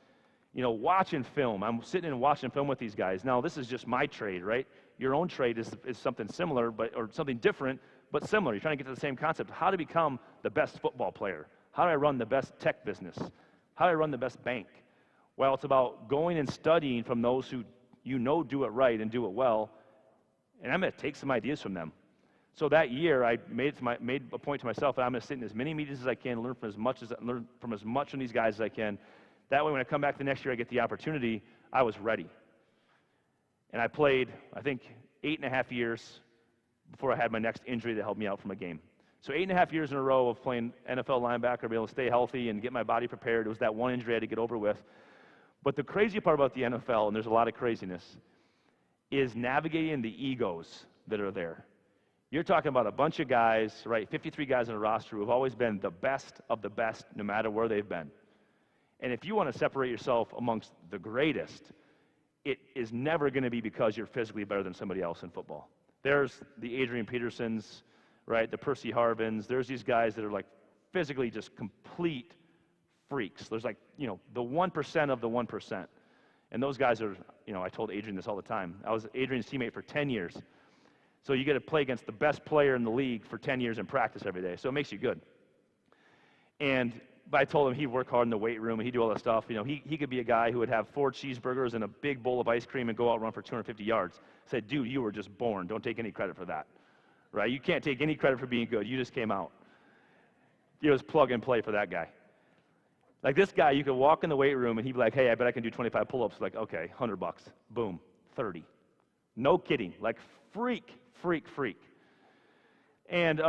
you know, watching film. I'm sitting and watching film with these guys. Now, this is just my trade, right? Your own trade is something similar, or something different, but similar. You're trying to get to the same concept. How to become the best football player? How do I run the best tech business? How do I run the best bank? Well, it's about going and studying from those who you know do it right and do it well, and I'm going to take some ideas from them. So that year, I made a point to myself that I'm going to sit in as many meetings as I can, learn from as much from these guys as I can. That way, when I come back the next year, I get the opportunity, I was ready. And I played, I think, 8.5 years before I had my next injury that held me out from a game. So 8.5 years in a row of playing NFL linebacker, be able to stay healthy and get my body prepared. It was that one injury I had to get over with. But the crazy part about the NFL, and there's a lot of craziness, is navigating the egos that are there. You're talking about a bunch of guys, right, 53 guys in a roster who have always been the best of the best no matter where they've been. And if you want to separate yourself amongst the greatest, it is never going to be because you're physically better than somebody else in football. There's the Adrian Petersons, right, the Percy Harvins. There's these guys that are like physically just complete freaks. There's like, you know, the 1% of the 1%. And those guys are, you know, I told Adrian this all the time. I was Adrian's teammate for 10 years. So you get to play against the best player in the league for 10 years in practice every day. So it makes you good. But I told him he'd work hard in the weight room and he'd do all that stuff. You know, he could be a guy who would have 4 cheeseburgers and a big bowl of ice cream and go out and run for 250 yards. I said, dude, you were just born. Don't take any credit for that, right? You can't take any credit for being good. You just came out. It was plug and play for that guy. Like this guy, you could walk in the weight room and he'd be like, hey, I bet I can do 25 pull-ups. Like, okay, $100. Boom, 30. No kidding. Like freak. And,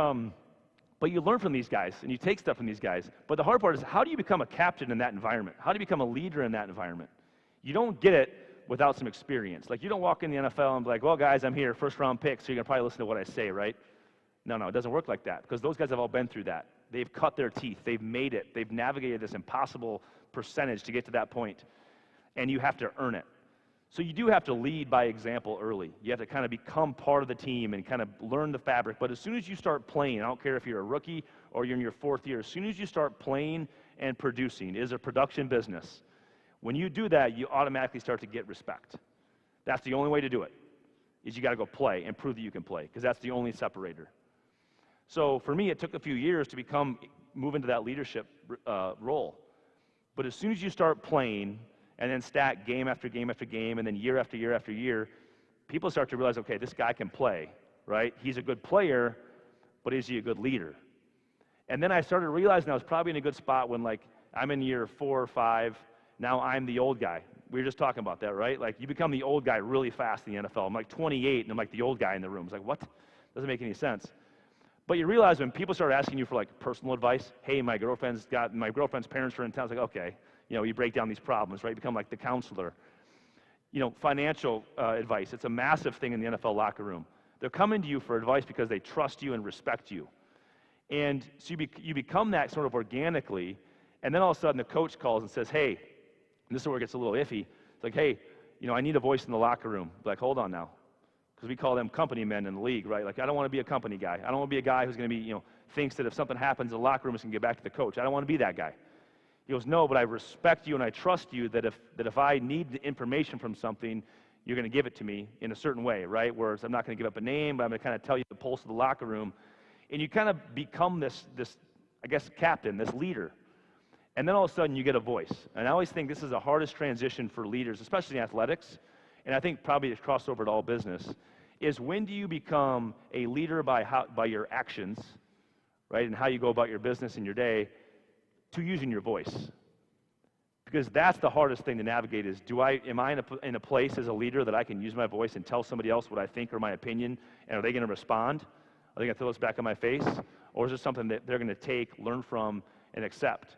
but you learn from these guys and you take stuff from these guys. But the hard part is, how do you become a captain in that environment? How do you become a leader in that environment? You don't get it without some experience. Like you don't walk in the NFL and be like, well, guys, I'm here, first round pick, so you're going to probably listen to what I say, right? No, it doesn't work like that because those guys have all been through that. They've cut their teeth. They've made it. They've navigated this impossible percentage to get to that point, and you have to earn it. So you do have to lead by example early. You have to kind of become part of the team and kind of learn the fabric. But as soon as you start playing, I don't care if you're a rookie or you're in your 4th year, as soon as you start playing and producing, it is a production business. When you do that, you automatically start to get respect. That's the only way to do it, is you got to go play and prove that you can play, because that's the only separator. So for me, it took a few years to move into that leadership role. But as soon as you start playing and then stack game after game after game and then year after year after year, people start to realize, okay, this guy can play, right? He's a good player, but is he a good leader? And then I started realizing I was probably in a good spot when, like, I'm in year 4 or 5. Now I'm the old guy. We were just talking about that, right? Like, you become the old guy really fast in the NFL. I'm like 28, and I'm like the old guy in the room. It's like, what? Doesn't make any sense. But you realize when people start asking you for like personal advice, hey, my girlfriend's parents are in town. It's like, okay, you know, you break down these problems, right? You become like the counselor. You know, financial advice. It's a massive thing in the NFL locker room. They're coming to you for advice because they trust you and respect you. And so you become that sort of organically, and then all of a sudden the coach calls and says, hey, and this is where it gets a little iffy. It's like, hey, you know, I need a voice in the locker room. Like, hold on now. Because we call them company men in the league, right? Like, I don't want to be a company guy. I don't want to be a guy who's going to be, you know, thinks that if something happens in the locker room, it's going to get back to the coach. I don't want to be that guy. He goes, no, but I respect you and I trust you that if I need the information from something, you're going to give it to me in a certain way, right? Whereas I'm not going to give up a name, but I'm going to kind of tell you the pulse of the locker room. And you kind of become this, I guess, captain, this leader. And then all of a sudden you get a voice. And I always think this is the hardest transition for leaders, especially in athletics, and I think probably it's crossed over to all business, is when do you become a leader by your actions, right, and how you go about your business in your day, to using your voice. Because that's the hardest thing to navigate is, am I in a place as a leader that I can use my voice and tell somebody else what I think or my opinion, and are they going to respond? Are they going to throw this back in my face? Or is it something that they're going to take, learn from, and accept?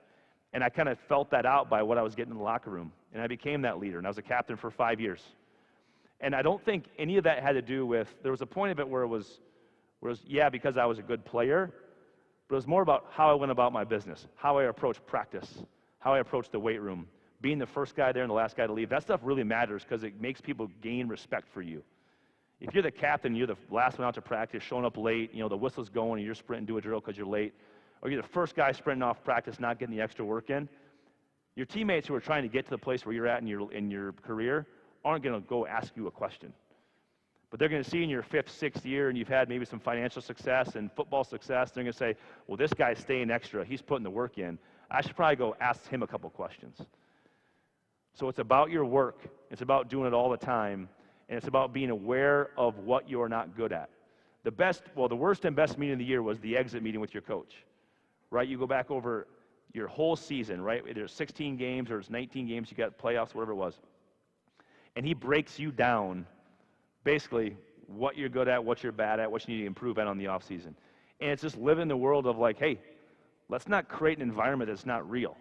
And I kind of felt that out by what I was getting in the locker room. And I became that leader, and I was a captain for 5 years. And I don't think any of that had to do with, there was a point of it where it was yeah, because I was a good player, but it was more about how I went about my business, how I approached practice, how I approached the weight room, being the first guy there and the last guy to leave. That stuff really matters because it makes people gain respect for you. If you're the captain, you're the last one out to practice, showing up late, you know, the whistle's going and you're sprinting to a drill because you're late, or you're the first guy sprinting off practice, not getting the extra work in, your teammates who are trying to get to the place where you're at in your career aren't going to go ask you a question. But they're going to see in your 5th, 6th year, and you've had maybe some financial success and football success, they're going to say, well, this guy's staying extra. He's putting the work in. I should probably go ask him a couple questions. So it's about your work. It's about doing it all the time. And it's about being aware of what you're not good at. The worst and best meeting of the year was the exit meeting with your coach, right? You go back over your whole season, right? There's 16 games or there's 19 games, you got playoffs, whatever it was. And he breaks you down, basically, what you're good at, what you're bad at, what you need to improve at on the off season. And it's just living in the world of like, hey, let's not create an environment that's not real.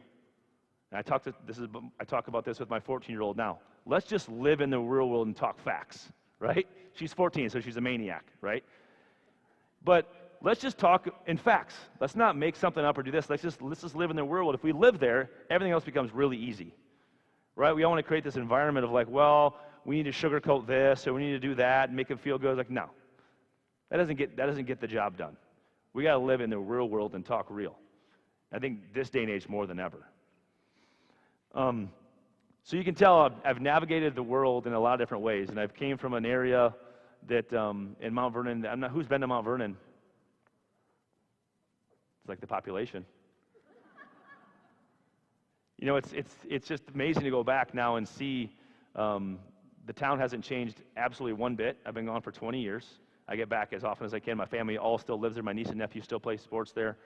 And I talk about this with my 14-year-old now. Let's just live in the real world and talk facts, right? She's 14, so she's a maniac, right? But let's just talk in facts. Let's not make something up or do this. Let's just live in the real world. If we live there, everything else becomes really easy, right? We all want to create this environment of like, well, we need to sugarcoat this, or we need to do that and make it feel good. Like, no, that doesn't get the job done. We got to live in the real world and talk real. I think this day and age more than ever. So you can tell I've navigated the world in a lot of different ways, and I've came from an area that in Mount Vernon, who's been to Mount Vernon? It's like the population. You know, it's just amazing to go back now and see the town hasn't changed absolutely one bit. I've been gone for 20 years. I get back as often as I can. My family all still lives there. My niece and nephew still play sports there.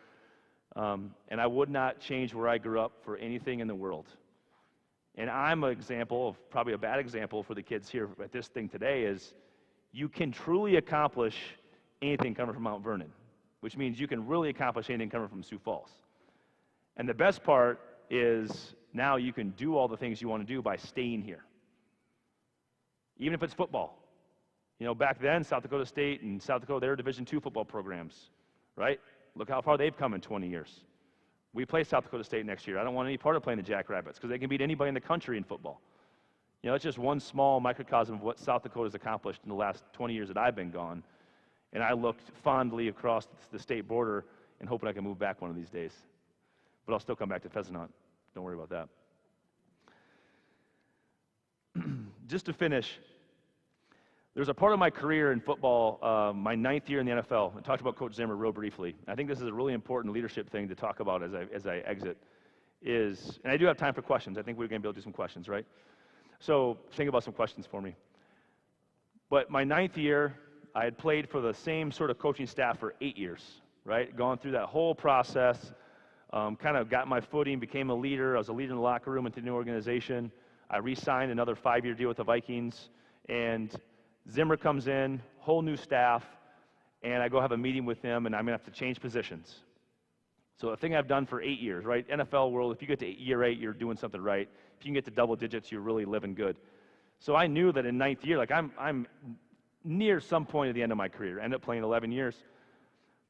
And I would not change where I grew up for anything in the world. And I'm an example of, probably a bad example for the kids here at this thing today, is you can truly accomplish anything coming from Mount Vernon, which means you can really accomplish anything coming from Sioux Falls. And the best part is now you can do all the things you want to do by staying here. Even if it's football. You know, back then, South Dakota State and South Dakota, they were Division II football programs, right? Look how far they've come in 20 years. We play South Dakota State next year. I don't want any part of playing the Jackrabbits because they can beat anybody in the country in football. You know, it's just one small microcosm of what South Dakota's accomplished in the last 20 years that I've been gone. And I looked fondly across the state border and hoping I can move back one of these days. But I'll still come back to Pheasant Hunt. Don't worry about that. Just to finish, there's a part of my career in football, my 9th year in the NFL. I talked about Coach Zimmer real briefly. I think this is a really important leadership thing to talk about as I exit. And I do have time for questions. I think we're going to be able to do some questions, right? So think about some questions for me. But my 9th year, I had played for the same sort of coaching staff for 8 years, right? Gone through that whole process, kind of got my footing, became a leader. I was a leader in the locker room at the new organization. I re-signed another 5-year deal with the Vikings, and Zimmer comes in, whole new staff, and I go have a meeting with him, and I'm going to have to change positions. So a thing I've done for 8 years, right? NFL world, if you get to year 8, you're doing something right. If you can get to double digits, you're really living good. So I knew that in 9th year, like I'm near some point at the end of my career. I ended up playing 11 years.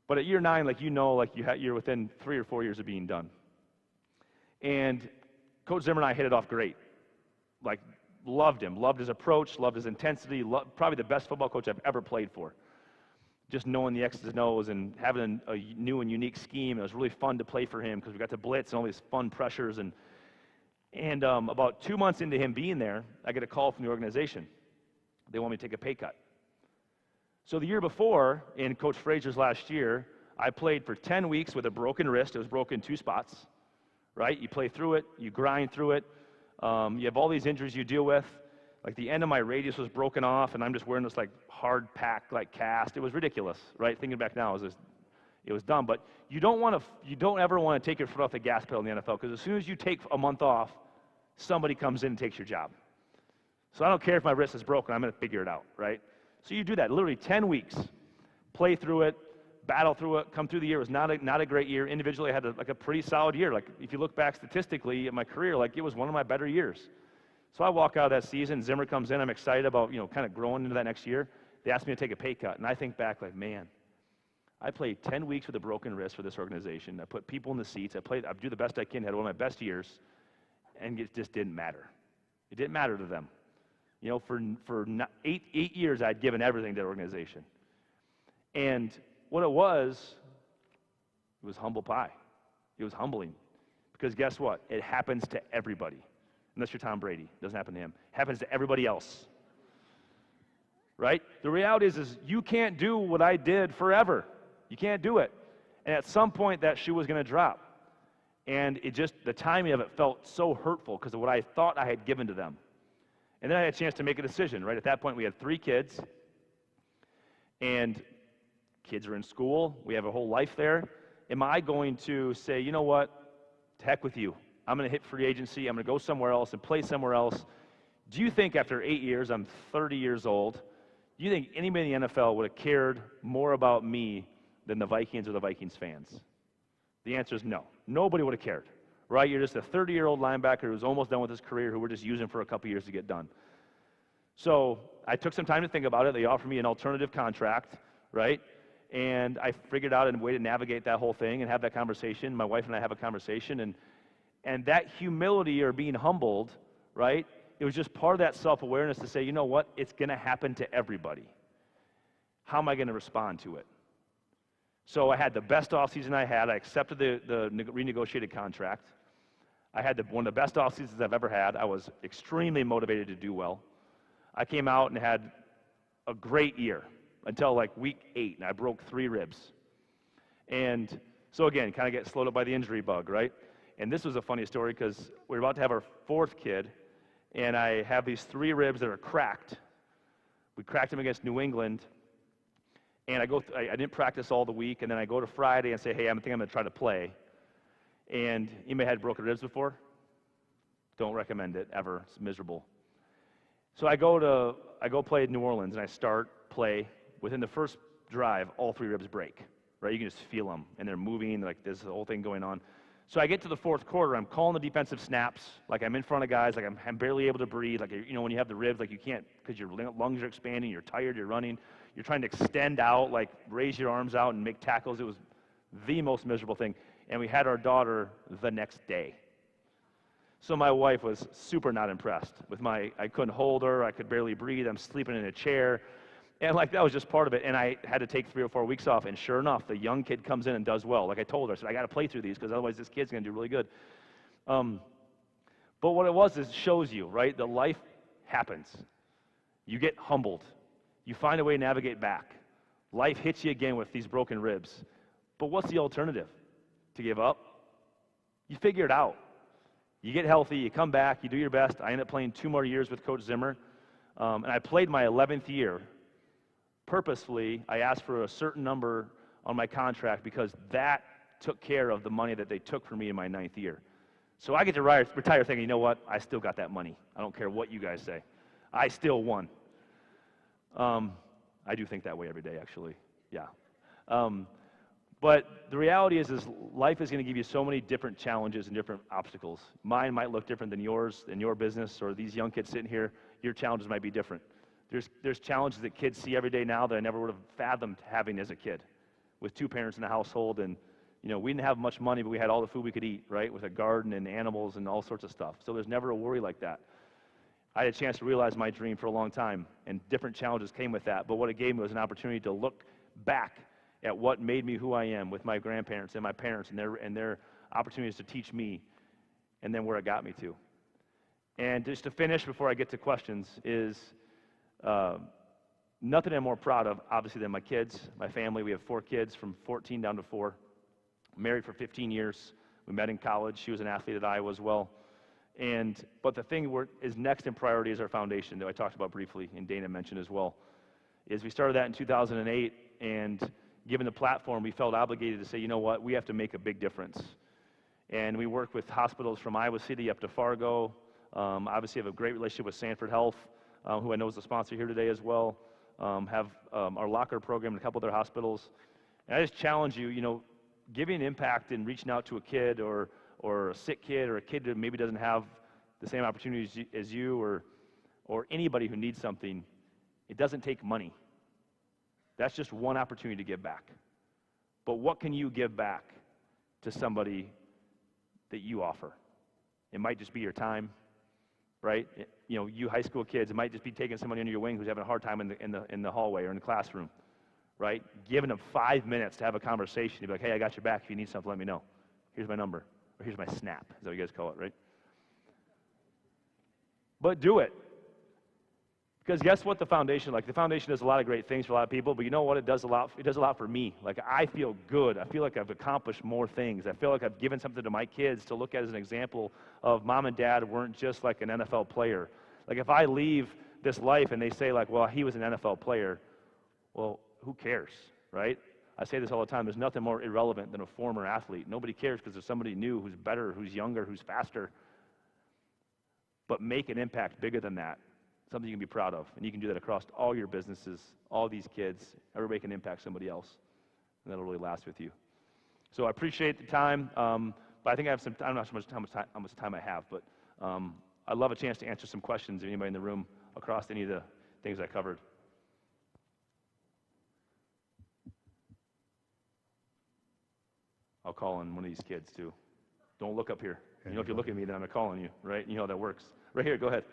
But at year 9, like you're within 3 or 4 years of being done. And Coach Zimmer and I hit it off great. Like, loved him, loved his approach, loved his intensity, probably the best football coach I've ever played for. Just knowing the X's and O's and having a new and unique scheme. It was really fun to play for him because we got to blitz and all these fun pressures. And about 2 months into him being there, I get a call from the organization. They want me to take a pay cut. So the year before, in Coach Frazier's last year, I played for 10 weeks with a broken wrist. It was broken in 2 spots, right? You play through it, you grind through it. You have all these injuries you deal with. Like the end of my radius was broken off, and I'm just wearing this like hard pack like cast. It was ridiculous, right? Thinking back now, it was dumb. But you don't ever want to take your foot off the gas pedal in the NFL because as soon as you take a month off, somebody comes in and takes your job. So I don't care if my wrist is broken. I'm going to figure it out, right? So you do that, literally 10 weeks, play through it, battle through it, come through the year. It was not a great year. Individually, I had a pretty solid year. Like if you look back statistically at my career, like it was one of my better years. So I walk out of that season, Zimmer comes in, I'm excited about, kind of growing into that next year. They asked me to take a pay cut, and I think back like, man, I played 10 weeks with a broken wrist for this organization. I put people in the seats. I do the best I can, had one of my best years, and it just didn't matter. It didn't matter to them. For 8 years, I'd given everything to the organization. And what it was humble pie. It was humbling. Because guess what? It happens to everybody. Unless you're Tom Brady. It doesn't happen to him. It happens to everybody else. Right? The reality is you can't do what I did forever. You can't do it. And at some point, that shoe was going to drop. And the timing of it felt so hurtful because of what I thought I had given to them. And then I had a chance to make a decision, right? At that point, we had 3 kids. And kids are in school. We have a whole life there. Am I going to say, you know what? To heck with you. I'm going to hit free agency. I'm going to go somewhere else and play somewhere else. Do you think after 8 years, I'm 30 years old, do you think anybody in the NFL would have cared more about me than the Vikings or the Vikings fans? The answer is no. Nobody would have cared. Right? You're just a 30-year-old linebacker who's almost done with his career who we're just using for a couple years to get done. So I took some time to think about it. They offered me an alternative contract, right? And I figured out a way to navigate that whole thing and have that conversation. My wife and I have a conversation. And that humility or being humbled, right? It was just part of that self-awareness to say, you know what? It's going to happen to everybody. How am I going to respond to it? So I had the best off season I had. I accepted the renegotiated contract. I had one of the best off seasons I've ever had. I was extremely motivated to do well. I came out and had a great year until like week 8, and I broke 3 ribs. And so again, kind of get slowed up by the injury bug, right? And this was a funny story because we were about to have our 4th kid, and I have these 3 ribs that are cracked. We cracked them against New England, and I didn't practice all the week, and then I go to Friday and say, hey, I think I'm going to try to play. And you may have had broken ribs before. Don't recommend it ever. It's miserable. So I go play in New Orleans, and I play. Within the first drive, all 3 ribs break. Right? You can just feel them, and they're moving. Like there's a whole thing going on. So I get to the 4th quarter. I'm calling the defensive snaps, like I'm in front of guys, like I'm barely able to breathe. Like when you have the ribs, like you can't because your lungs are expanding. You're tired. You're running. You're trying to extend out, like raise your arms out and make tackles. It was the most miserable thing. And we had our daughter the next day. So my wife was super not impressed with I couldn't hold her, I could barely breathe, I'm sleeping in a chair. And like that was just part of it. And I had to take 3 or 4 weeks off. And sure enough, the young kid comes in and does well. Like I told her, I said, I got to play through these because otherwise this kid's going to do really good. But what it was is it shows you, right, that life happens. You get humbled. You find a way to navigate back. Life hits you again with these broken ribs. But what's the alternative? To give up? You figure it out. You get healthy, you come back, you do your best. I ended up playing 2 more years with Coach Zimmer. And I played my 11th year. Purposefully, I asked for a certain number on my contract because that took care of the money that they took from me in my 9th year. So I get to retire thinking, you know what? I still got that money. I don't care what you guys say. I still won. I do think that way every day, actually. Yeah. But the reality is life is going to give you so many different challenges and different obstacles. Mine might look different than yours, in your business, or these young kids sitting here. Your challenges might be different. There's challenges that kids see every day now that I never would have fathomed having as a kid, with 2 parents in the household, and we didn't have much money, but we had all the food we could eat, right, with a garden and animals and all sorts of stuff. So there's never a worry like that. I had a chance to realize my dream for a long time, and different challenges came with that. But what it gave me was an opportunity to look back at what made me who I am with my grandparents and my parents and their opportunities to teach me, and then where it got me to. And just to finish before I get to questions is nothing I'm more proud of, obviously, than my kids, my family. We have 4 kids from 14 down to 4. Married for 15 years. We met in college. She was an athlete at Iowa as well. But the thing is next in priority is our foundation that I talked about briefly, and Dana mentioned as well, is we started that in 2008, and given the platform, we felt obligated to say, you know what, we have to make a big difference. And we work with hospitals from Iowa City up to Fargo. Obviously have a great relationship with Sanford Health, who I know is the sponsor here today as well. Have our locker program in a couple of their hospitals. And I just challenge you, giving an impact and reaching out to a kid or a sick kid or a kid that maybe doesn't have the same opportunities as you or anybody who needs something, it doesn't take money. That's just one opportunity to give back. But what can you give back to somebody that you offer? It might just be your time, right? You high school kids, it might just be taking somebody under your wing who's having a hard time in the hallway or in the classroom, right? Giving them 5 minutes to have a conversation. You'd be like, hey, I got your back. If you need something, let me know. Here's my number. Or here's my snap, is that what you guys call it, right? But do it. Because guess what the foundation does a lot of great things for a lot of people, but you know what it does a lot for me. Like, I feel good. I feel like I've accomplished more things. I feel like I've given something to my kids to look at as an example of mom and dad weren't just like an NFL player. Like, if I leave this life and they say like, well, he was an NFL player, well, who cares, right? I say this all the time. There's nothing more irrelevant than a former athlete. Nobody cares because there's somebody new who's better, who's younger, who's faster. But make an impact bigger than that. Something you can be proud of, and you can do that across all your businesses, all these kids. Everybody can impact somebody else, and that'll really last with you. So I appreciate the time, but I think I have some time. I'm not sure how much time I have, but I'd love a chance to answer some questions if anybody in the room across any of the things I covered. I'll call on one of these kids too. Don't look up here. If you look at me, then I'm calling you, right? You know how that works. Right here, go ahead.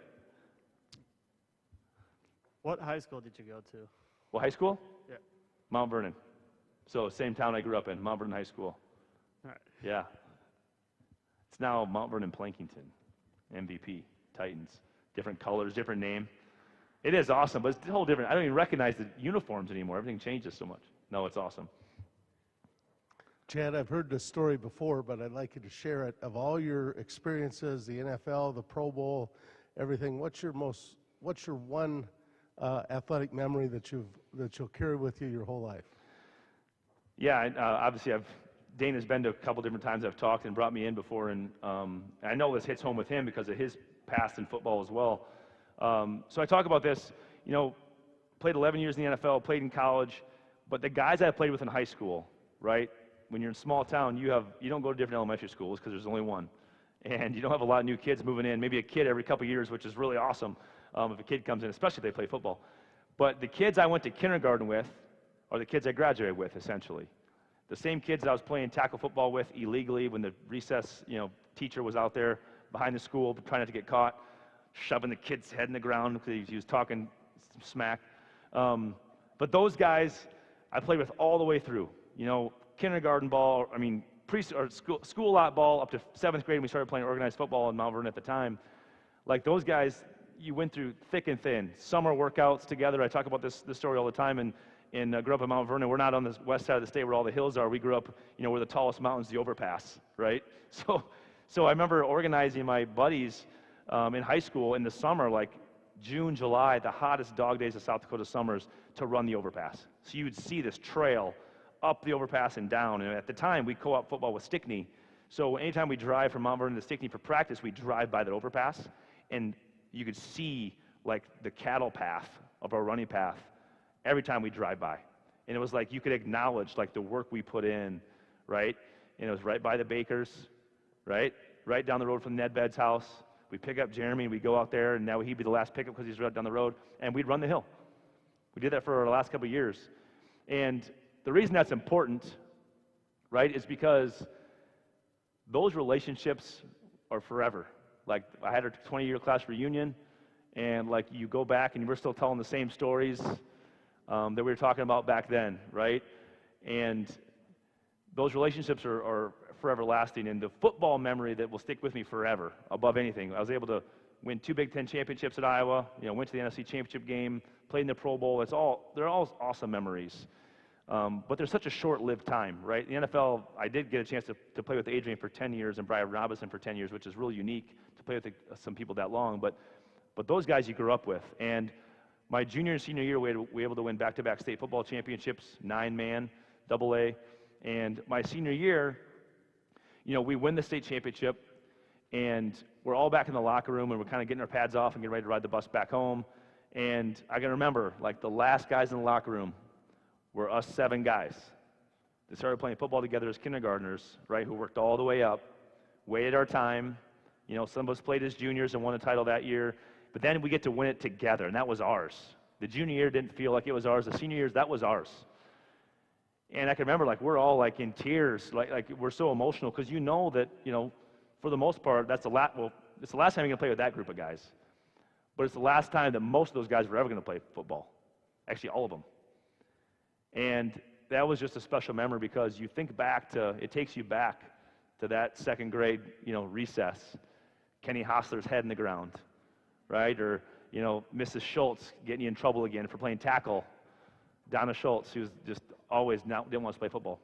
What high school did you go to? What high school? Yeah. Mount Vernon. So same town I grew up in, Mount Vernon High School. All right. Yeah. It's now Mount Vernon Plankington, MVP, Titans. Different colors, different name. It is awesome, but it's a whole different. I don't even recognize the uniforms anymore. Everything changes so much. No, it's awesome. Chad, I've heard this story before, but I'd like you to share it. Of all your experiences, the NFL, the Pro Bowl, everything, what's your one athletic memory that you'll carry with you your whole life? Yeah, obviously Dana's been to a couple different times I've talked and brought me in before, and I know this hits home with him because of his past in football as well. So I talk about this, played 11 years in the NFL, played in college, but the guys I played with in high school, right? When you're in a small town, you don't go to different elementary schools because there's only one, and you don't have a lot of new kids moving in. Maybe a kid every couple of years, which is really awesome if a kid comes in, especially if they play football. But the kids I went to kindergarten with are the kids I graduated with, essentially. The same kids that I was playing tackle football with illegally when the recess, teacher was out there behind the school trying not to get caught, shoving the kid's head in the ground because he was talking smack. But those guys I played with all the way through. Kindergarten ball, school lot ball up to 7th grade when we started playing organized football in Mount Vernon at the time. Like those guys, you went through thick and thin. Summer workouts together. I talk about this story all the time. And grew up in Mount Vernon. We're not on the west side of the state where all the hills are. We grew up, where the tallest mountain's the overpass, right? So I remember organizing my buddies in high school in the summer, like June, July, the hottest dog days of South Dakota summers, to run the overpass. So you would see this trail up the overpass and down. And at the time, we co-op football with Stickney. So anytime we drive from Mount Vernon to Stickney for practice, we drive by that overpass, and you could see like the cattle path of our running path every time we drive by. And it was like you could acknowledge like the work we put in, right? And it was right by the bakers, right? Right down the road from Ned Bed's house. We pick up Jeremy, and we go out there, and now he'd be the last pickup because he's right down the road, and we'd run the hill. We did that for the last couple of years. And the reason that's important, right, is because those relationships are forever. Like I had a 20-year class reunion, and like you go back and we're still telling the same stories that we were talking about back then, right? And those relationships are forever lasting. And the football memory that will stick with me forever, above anything, I was able to win 2 Big Ten championships at Iowa, went to the NFC Championship game, played in the Pro Bowl. They're all awesome memories. But there's such a short-lived time, right? The NFL, I did get a chance to play with Adrian for 10 years and Brian Robinson for 10 years, which is really unique to play with some people that long. But those guys you grew up with. And my junior and senior year, we were able to win back-to-back state football championships, 9-man, AA. And my senior year, we win the state championship, and we're all back in the locker room, and we're kind of getting our pads off and getting ready to ride the bus back home. And I can remember, like, the last guys in the locker room were us 7 guys that started playing football together as kindergartners, right, who worked all the way up, waited our time. Some of us played as juniors and won a title that year. But then we get to win it together, and that was ours. The junior year didn't feel like it was ours. The senior years, that was ours. And I can remember, like, we're all, like, in tears. Like we're so emotional because that, for the most part, it's the last time you're going to play with that group of guys. But it's the last time that most of those guys were ever going to play football. Actually, all of them. And that was just a special memory because you think back it takes you back to that 2nd grade, recess. Kenny Hostler's head in the ground. Right? Or, Mrs. Schultz getting you in trouble again for playing tackle. Donna Schultz, who was just always didn't want us to play football.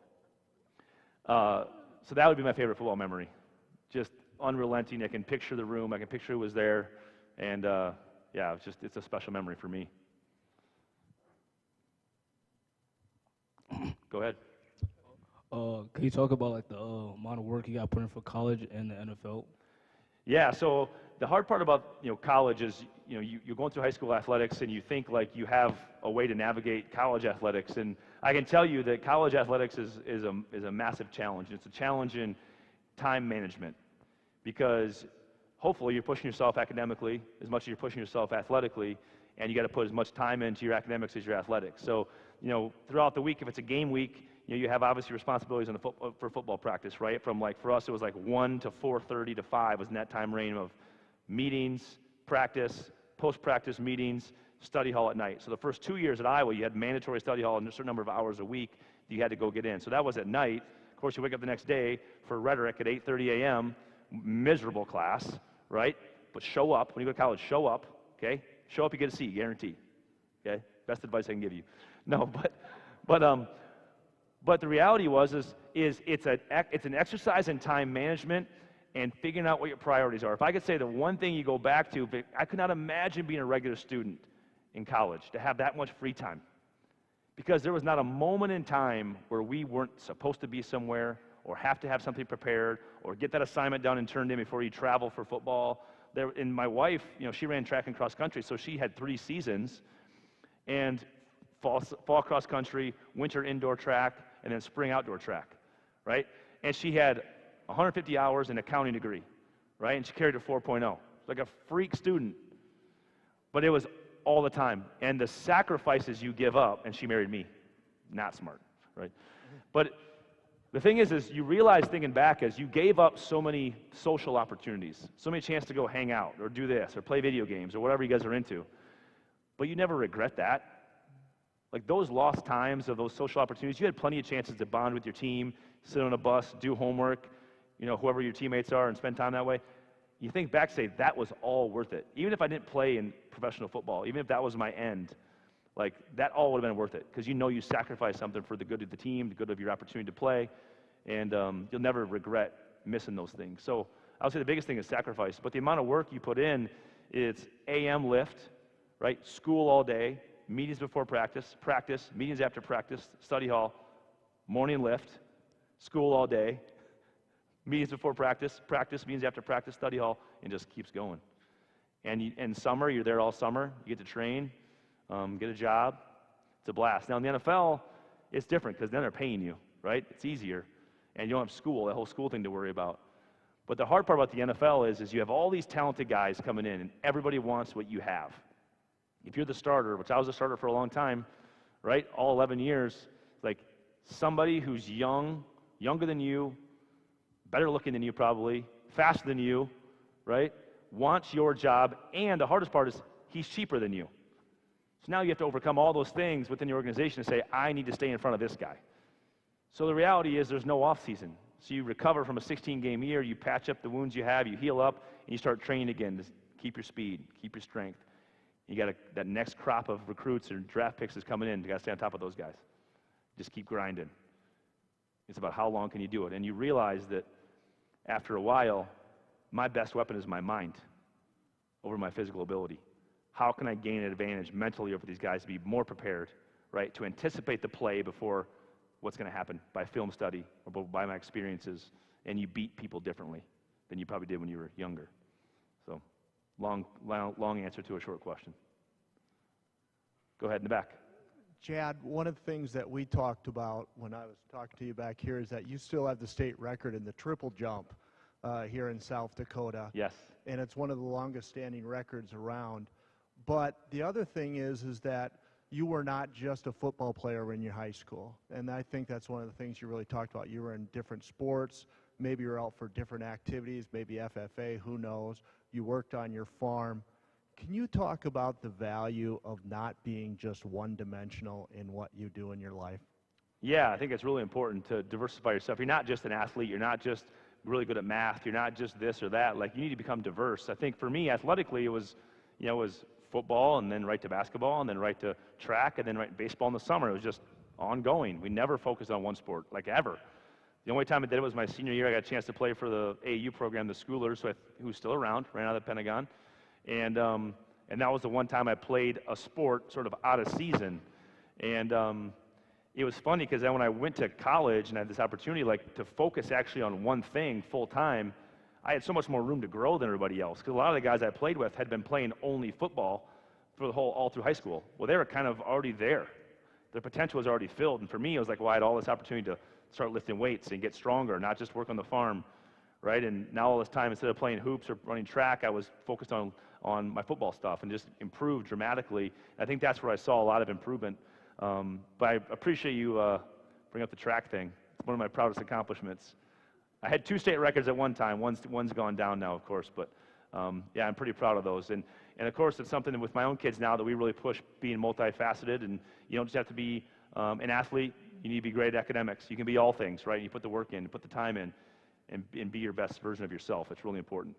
So that would be my favorite football memory. Just unrelenting. I can picture the room. I can picture who was there. And, it's a special memory for me. Go ahead. Can you talk about like the amount of work you got put in for college and the NFL? Yeah, so the hard part about college is you're going through high school athletics and you think like you have a way to navigate college athletics, and I can tell you that college athletics is a massive challenge. It's a challenge in time management because hopefully you're pushing yourself academically as much as you're pushing yourself athletically, and you got to put as much time into your academics as your athletics. So throughout the week, if it's a game week, you have obviously responsibilities for football practice, right? From like, for us, it was like 1 to 4:30 to 5 was in that time range of meetings, practice, post-practice meetings, study hall at night. So the first 2 years at Iowa, you had mandatory study hall and a certain number of hours a week. that you had to go get in. So that was at night. Of course, you wake up the next day for rhetoric at 8:30 a.m., miserable class, right? But show up. When you go to college, show up, okay? Show up, you get a seat, guaranteed, okay? Best advice I can give you. No, but the reality is it's an exercise in time management and figuring out what your priorities are. If I could say the one thing you go back to, I could not imagine being a regular student in college to have that much free time. Because there was not a moment in time where we weren't supposed to be somewhere or have to have something prepared or get that assignment done and turned in before you travel for football. And my wife, she ran track and cross country, so she had 3 seasons, and fall cross country, winter indoor track, and then spring outdoor track, right? And she had 150 hours in accounting degree, right? And she carried a 4.0. Like a freak student. But it was all the time. And the sacrifices you give up, and she married me. Not smart, right? But the thing is you realize, thinking back, is you gave up so many social opportunities, so many chances to go hang out or do this or play video games or whatever you guys are into. But you never regret that. Like those lost times of those social opportunities, you had plenty of chances to bond with your team, sit on a bus, do homework, whoever your teammates are, and spend time that way. You think back, say, that was all worth it. Even if I didn't play in professional football, even if that was my end, like that all would have been worth it, because you sacrificed something for the good of the team, the good of your opportunity to play, and you'll never regret missing those things. So I would say the biggest thing is sacrifice, but the amount of work you put in, it's AM lift, right? School all day, meetings before practice, meetings after practice, study hall, morning lift, school all day, meetings before practice, meetings after practice, study hall, and just keeps going. And in summer, you're there all summer. You get to train, get a job. It's a blast. Now in the NFL, it's different because then they're paying you, right? It's easier, and you don't have school, that whole school thing to worry about. But the hard part about the NFL is you have all these talented guys coming in, and everybody wants what you have. If you're the starter, which I was a starter for a long time, right? All 11 years, like somebody who's younger than you, better looking than you probably, faster than you, right? Wants your job, and the hardest part is he's cheaper than you. So now you have to overcome all those things within your organization and say, I need to stay in front of this guy. So the reality is there's no off season. So you recover from a 16-game year, you patch up the wounds you have, you heal up, and you start training again to keep your speed, keep your strength. You got that next crop of recruits or draft picks is coming in. You got to stay on top of those guys. Just keep grinding. It's about how long can you do it. And you realize that after a while, my best weapon is my mind over my physical ability. How can I gain an advantage mentally over these guys to be more prepared, right? To anticipate the play before what's going to happen by film study or by my experiences, and you beat people differently than you probably did when you were younger. So, long answer to a short question. Go ahead in the back. Chad, one of the things that we talked about when I was talking to you back here is that you still have the state record in the triple jump here in South Dakota. Yes. And it's one of the longest standing records around. But the other thing is that you were not just a football player in your high school. And I think that's one of the things you really talked about. You were in different sports. Maybe you were out for different activities, maybe FFA, who knows. You worked on your farm. Can you talk about the value of not being just one-dimensional in what you do in your life? Yeah, I think it's really important to diversify yourself. You're not just an athlete. You're not just really good at math. You're not just this or that. Like, you need to become diverse. I think for me, athletically, it was football, and then right to basketball, and then right to track, and then right to baseball in the summer. It was just ongoing. We never focused on one sport, like ever. The only time I did it was my senior year. I got a chance to play for the AAU program, the Schoolers, who's still around, ran out of the Pentagon. And that was the one time I played a sport sort of out of season. And it was funny because then when I went to college and I had this opportunity to focus actually on one thing full time, I had so much more room to grow than everybody else, because a lot of the guys I played with had been playing only football for all through high school. Well, they were kind of already there. Their potential was already filled. And for me, it was like, well, I had all this opportunity to start lifting weights and get stronger, not just work on the farm, right? And now all this time, instead of playing hoops or running track, I was focused on my football stuff and just improved dramatically. I think that's where I saw a lot of improvement. But I appreciate you bringing up the track thing. It's one of my proudest accomplishments. I had 2 state records at one time. One's gone down now, of course, but yeah, I'm pretty proud of those. And of course, it's something that with my own kids now that we really push being multifaceted, and you don't just have to be an athlete. You need to be great at academics. You can be all things, right? You put the work in, put the time in, and be your best version of yourself. It's really important.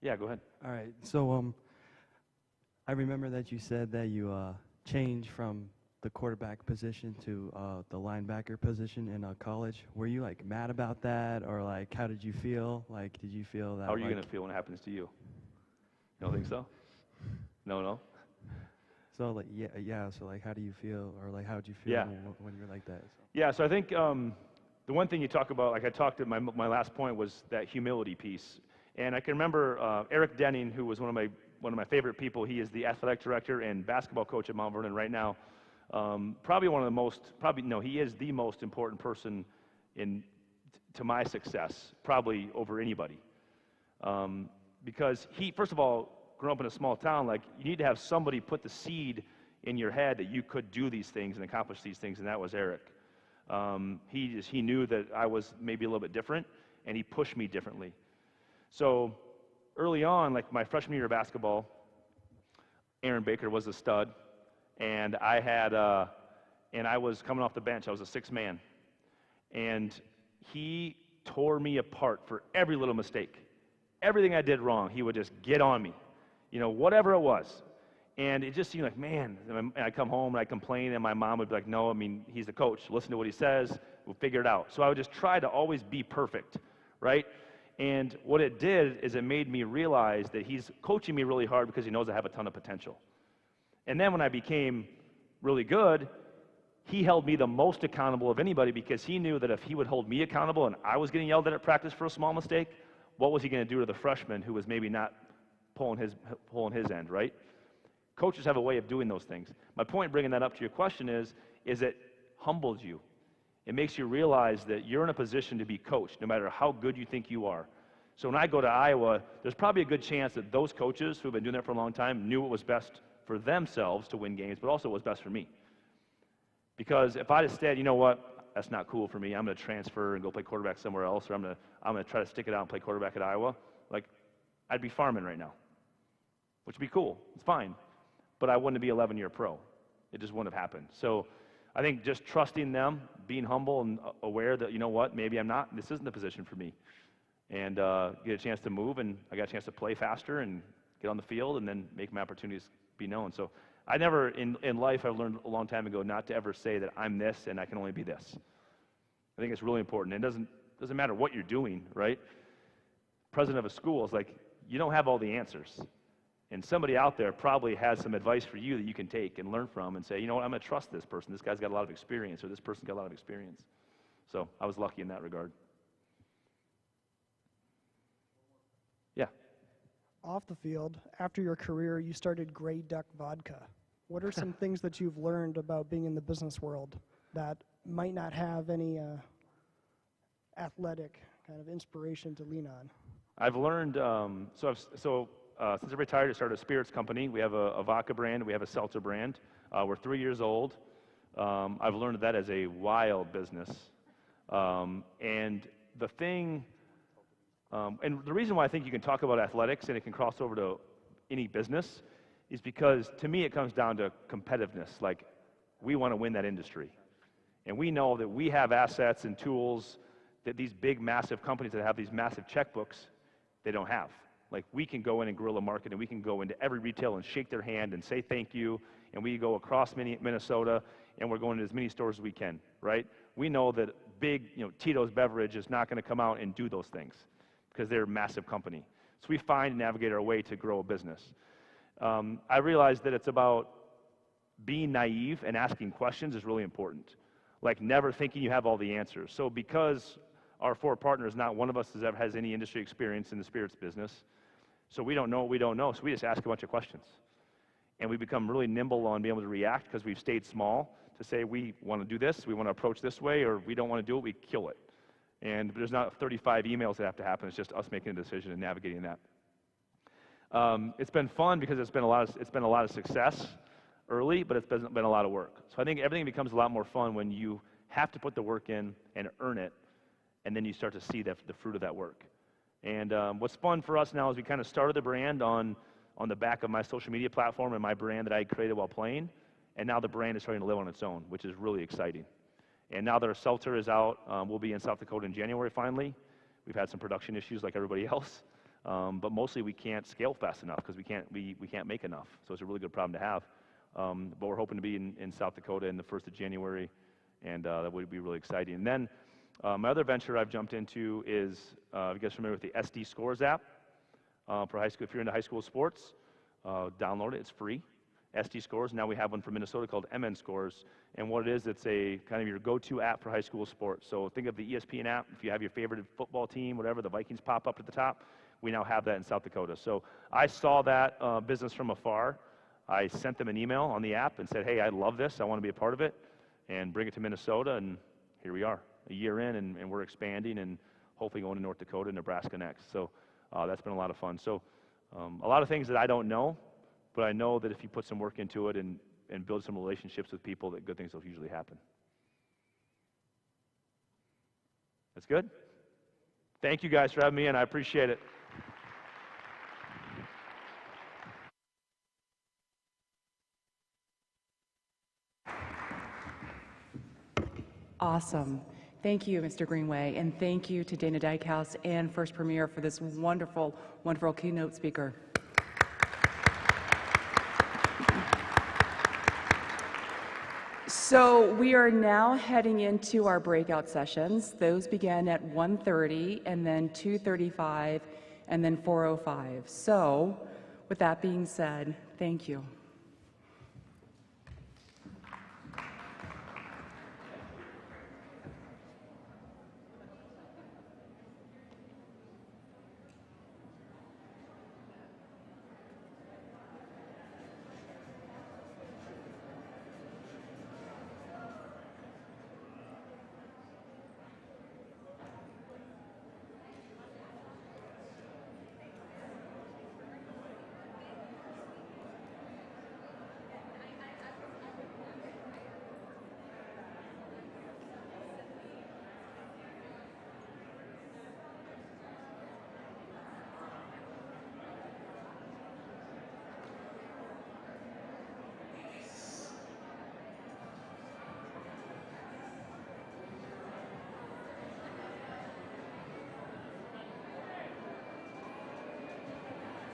Yeah, go ahead. All right. So I remember that you said that you changed from the quarterback position to the linebacker position in college. Were you like mad about that, or like how did you feel? Like, did you feel that? How are you going to feel when it happens to you? You don't think so? No. So like yeah. So like, how do you feel, or like how did you feel when you're like that? So. Yeah. So I think the one thing you talk about, like I talked at my last point, was that humility piece. And I can remember Eric Denning, who was one of my favorite people. He is the athletic director and basketball coach at Mount Vernon right now. Probably one of the most, he is the most important person to my success, probably over anybody. Because he, first of all, grew up in a small town, like you need to have somebody put the seed in your head that you could do these things and accomplish these things, and that was Eric. He knew that I was maybe a little bit different, and he pushed me differently. So early on, like my freshman year of basketball, Aaron Baker was a stud, and I was coming off the bench. I was a sixth man, and he tore me apart for every little mistake. Everything I did wrong, he would just get on me, whatever it was. And it just seemed like, man, and I'd come home and I'd complain, and my mom would be like, no, he's the coach. Listen to what he says. We'll figure it out. So I would just try to always be perfect, right? And what it did is it made me realize that he's coaching me really hard because he knows I have a ton of potential. And then when I became really good, he held me the most accountable of anybody, because he knew that if he would hold me accountable and I was getting yelled at practice for a small mistake, what was he going to do to the freshman who was maybe not pulling his end, right? Coaches have a way of doing those things. My point bringing that up to your question is it humbles you. It makes you realize that you're in a position to be coached, no matter how good you think you are. So when I go to Iowa, there's probably a good chance that those coaches who have been doing that for a long time knew what was best for themselves to win games, but also what was best for me. Because if I just said, you know what, that's not cool for me, I'm going to transfer and go play quarterback somewhere else, or I'm going to try to stick it out and play quarterback at Iowa, like, I'd be farming right now, which would be cool. It's fine. But I wouldn't be 11-year pro. It just wouldn't have happened. So I think just trusting them, being humble and aware that, you know what, maybe this isn't the position for me. And get a chance to move, and I got a chance to play faster and get on the field and then make my opportunities be known. So I never, in life, I've learned a long time ago not to ever say that I'm this and I can only be this. I think it's really important. It doesn't matter what you're doing, right? President of a school is like, you don't have all the answers. And somebody out there probably has some advice for you that you can take and learn from and say, you know what, I'm going to trust this person. This guy's got a lot of experience, or this person's got a lot of experience. So I was lucky in that regard. Yeah. Off the field, after your career, you started Grey Duck Vodka. What are some things that you've learned about being in the business world that might not have any athletic kind of inspiration to lean on? I've learned, since I retired, I started a spirits company. We have a vodka brand, we have a seltzer brand. We're 3 years old. I've learned that as a wild business. And the reason why I think you can talk about athletics and it can cross over to any business is because, to me, it comes down to competitiveness. Like, we want to win that industry. And we know that we have assets and tools that these big, massive companies that have these massive checkbooks, they don't have. Like, we can go in and guerrilla market, and we can go into every retail and shake their hand and say thank you, and we go across Minnesota, and we're going to as many stores as we can, right? We know that big, Tito's Beverage is not going to come out and do those things because they're a massive company. So we find and navigate our way to grow a business. I realized that it's about being naive and asking questions is really important. Like, never thinking you have all the answers. So because our 4 partners, not one of us has any industry experience in the spirits business, so we don't know what we don't know, so we just ask a bunch of questions. And we become really nimble on being able to react because we've stayed small to say we want to do this, we want to approach this way, or we don't want to do it, we kill it. And there's not 35 emails that have to happen, it's just us making a decision and navigating that. It's been fun because it's been a lot of success early, but it's been a lot of work. So I think everything becomes a lot more fun when you have to put the work in and earn it, and then you start to see the fruit of that work. And what's fun for us now is we kind of started the brand on on the back of my social media platform and my brand that I created while playing, and now the brand is starting to live on its own, which is really exciting. And now that our seltzer is out, we'll be in South Dakota in January finally. We've had some production issues like everybody else, but mostly we can't scale fast enough because we can't make enough. So it's a really good problem to have. But we're hoping to be in South Dakota in the 1st of January, and that would be really exciting. And then my other venture I've jumped into is, you guys familiar with the SD Scores app for high school? If you're into high school sports, download it. It's free. SD Scores. Now we have one for Minnesota called MN Scores. And what it is, it's a kind of your go-to app for high school sports. So think of the ESPN app. If you have your favorite football team, whatever, the Vikings pop up at the top. We now have that in South Dakota. So I saw that business from afar. I sent them an email on the app and said, hey, I love this. I want to be a part of it and bring it to Minnesota. And here we are, a year in, and we're expanding and hopefully going to North Dakota and Nebraska next. So that's been a lot of fun. So a lot of things that I don't know, but I know that if you put some work into it and build some relationships with people, that good things will usually happen. That's good? Thank you guys for having me in. I appreciate it. Awesome. Thank you, Mr. Greenway, and thank you to Dana Dykhouse and First Premier for this wonderful, wonderful keynote speaker. So we are now heading into our breakout sessions. Those begin at 1:30 and then 2:35 and then 4:05. So with that being said, thank you.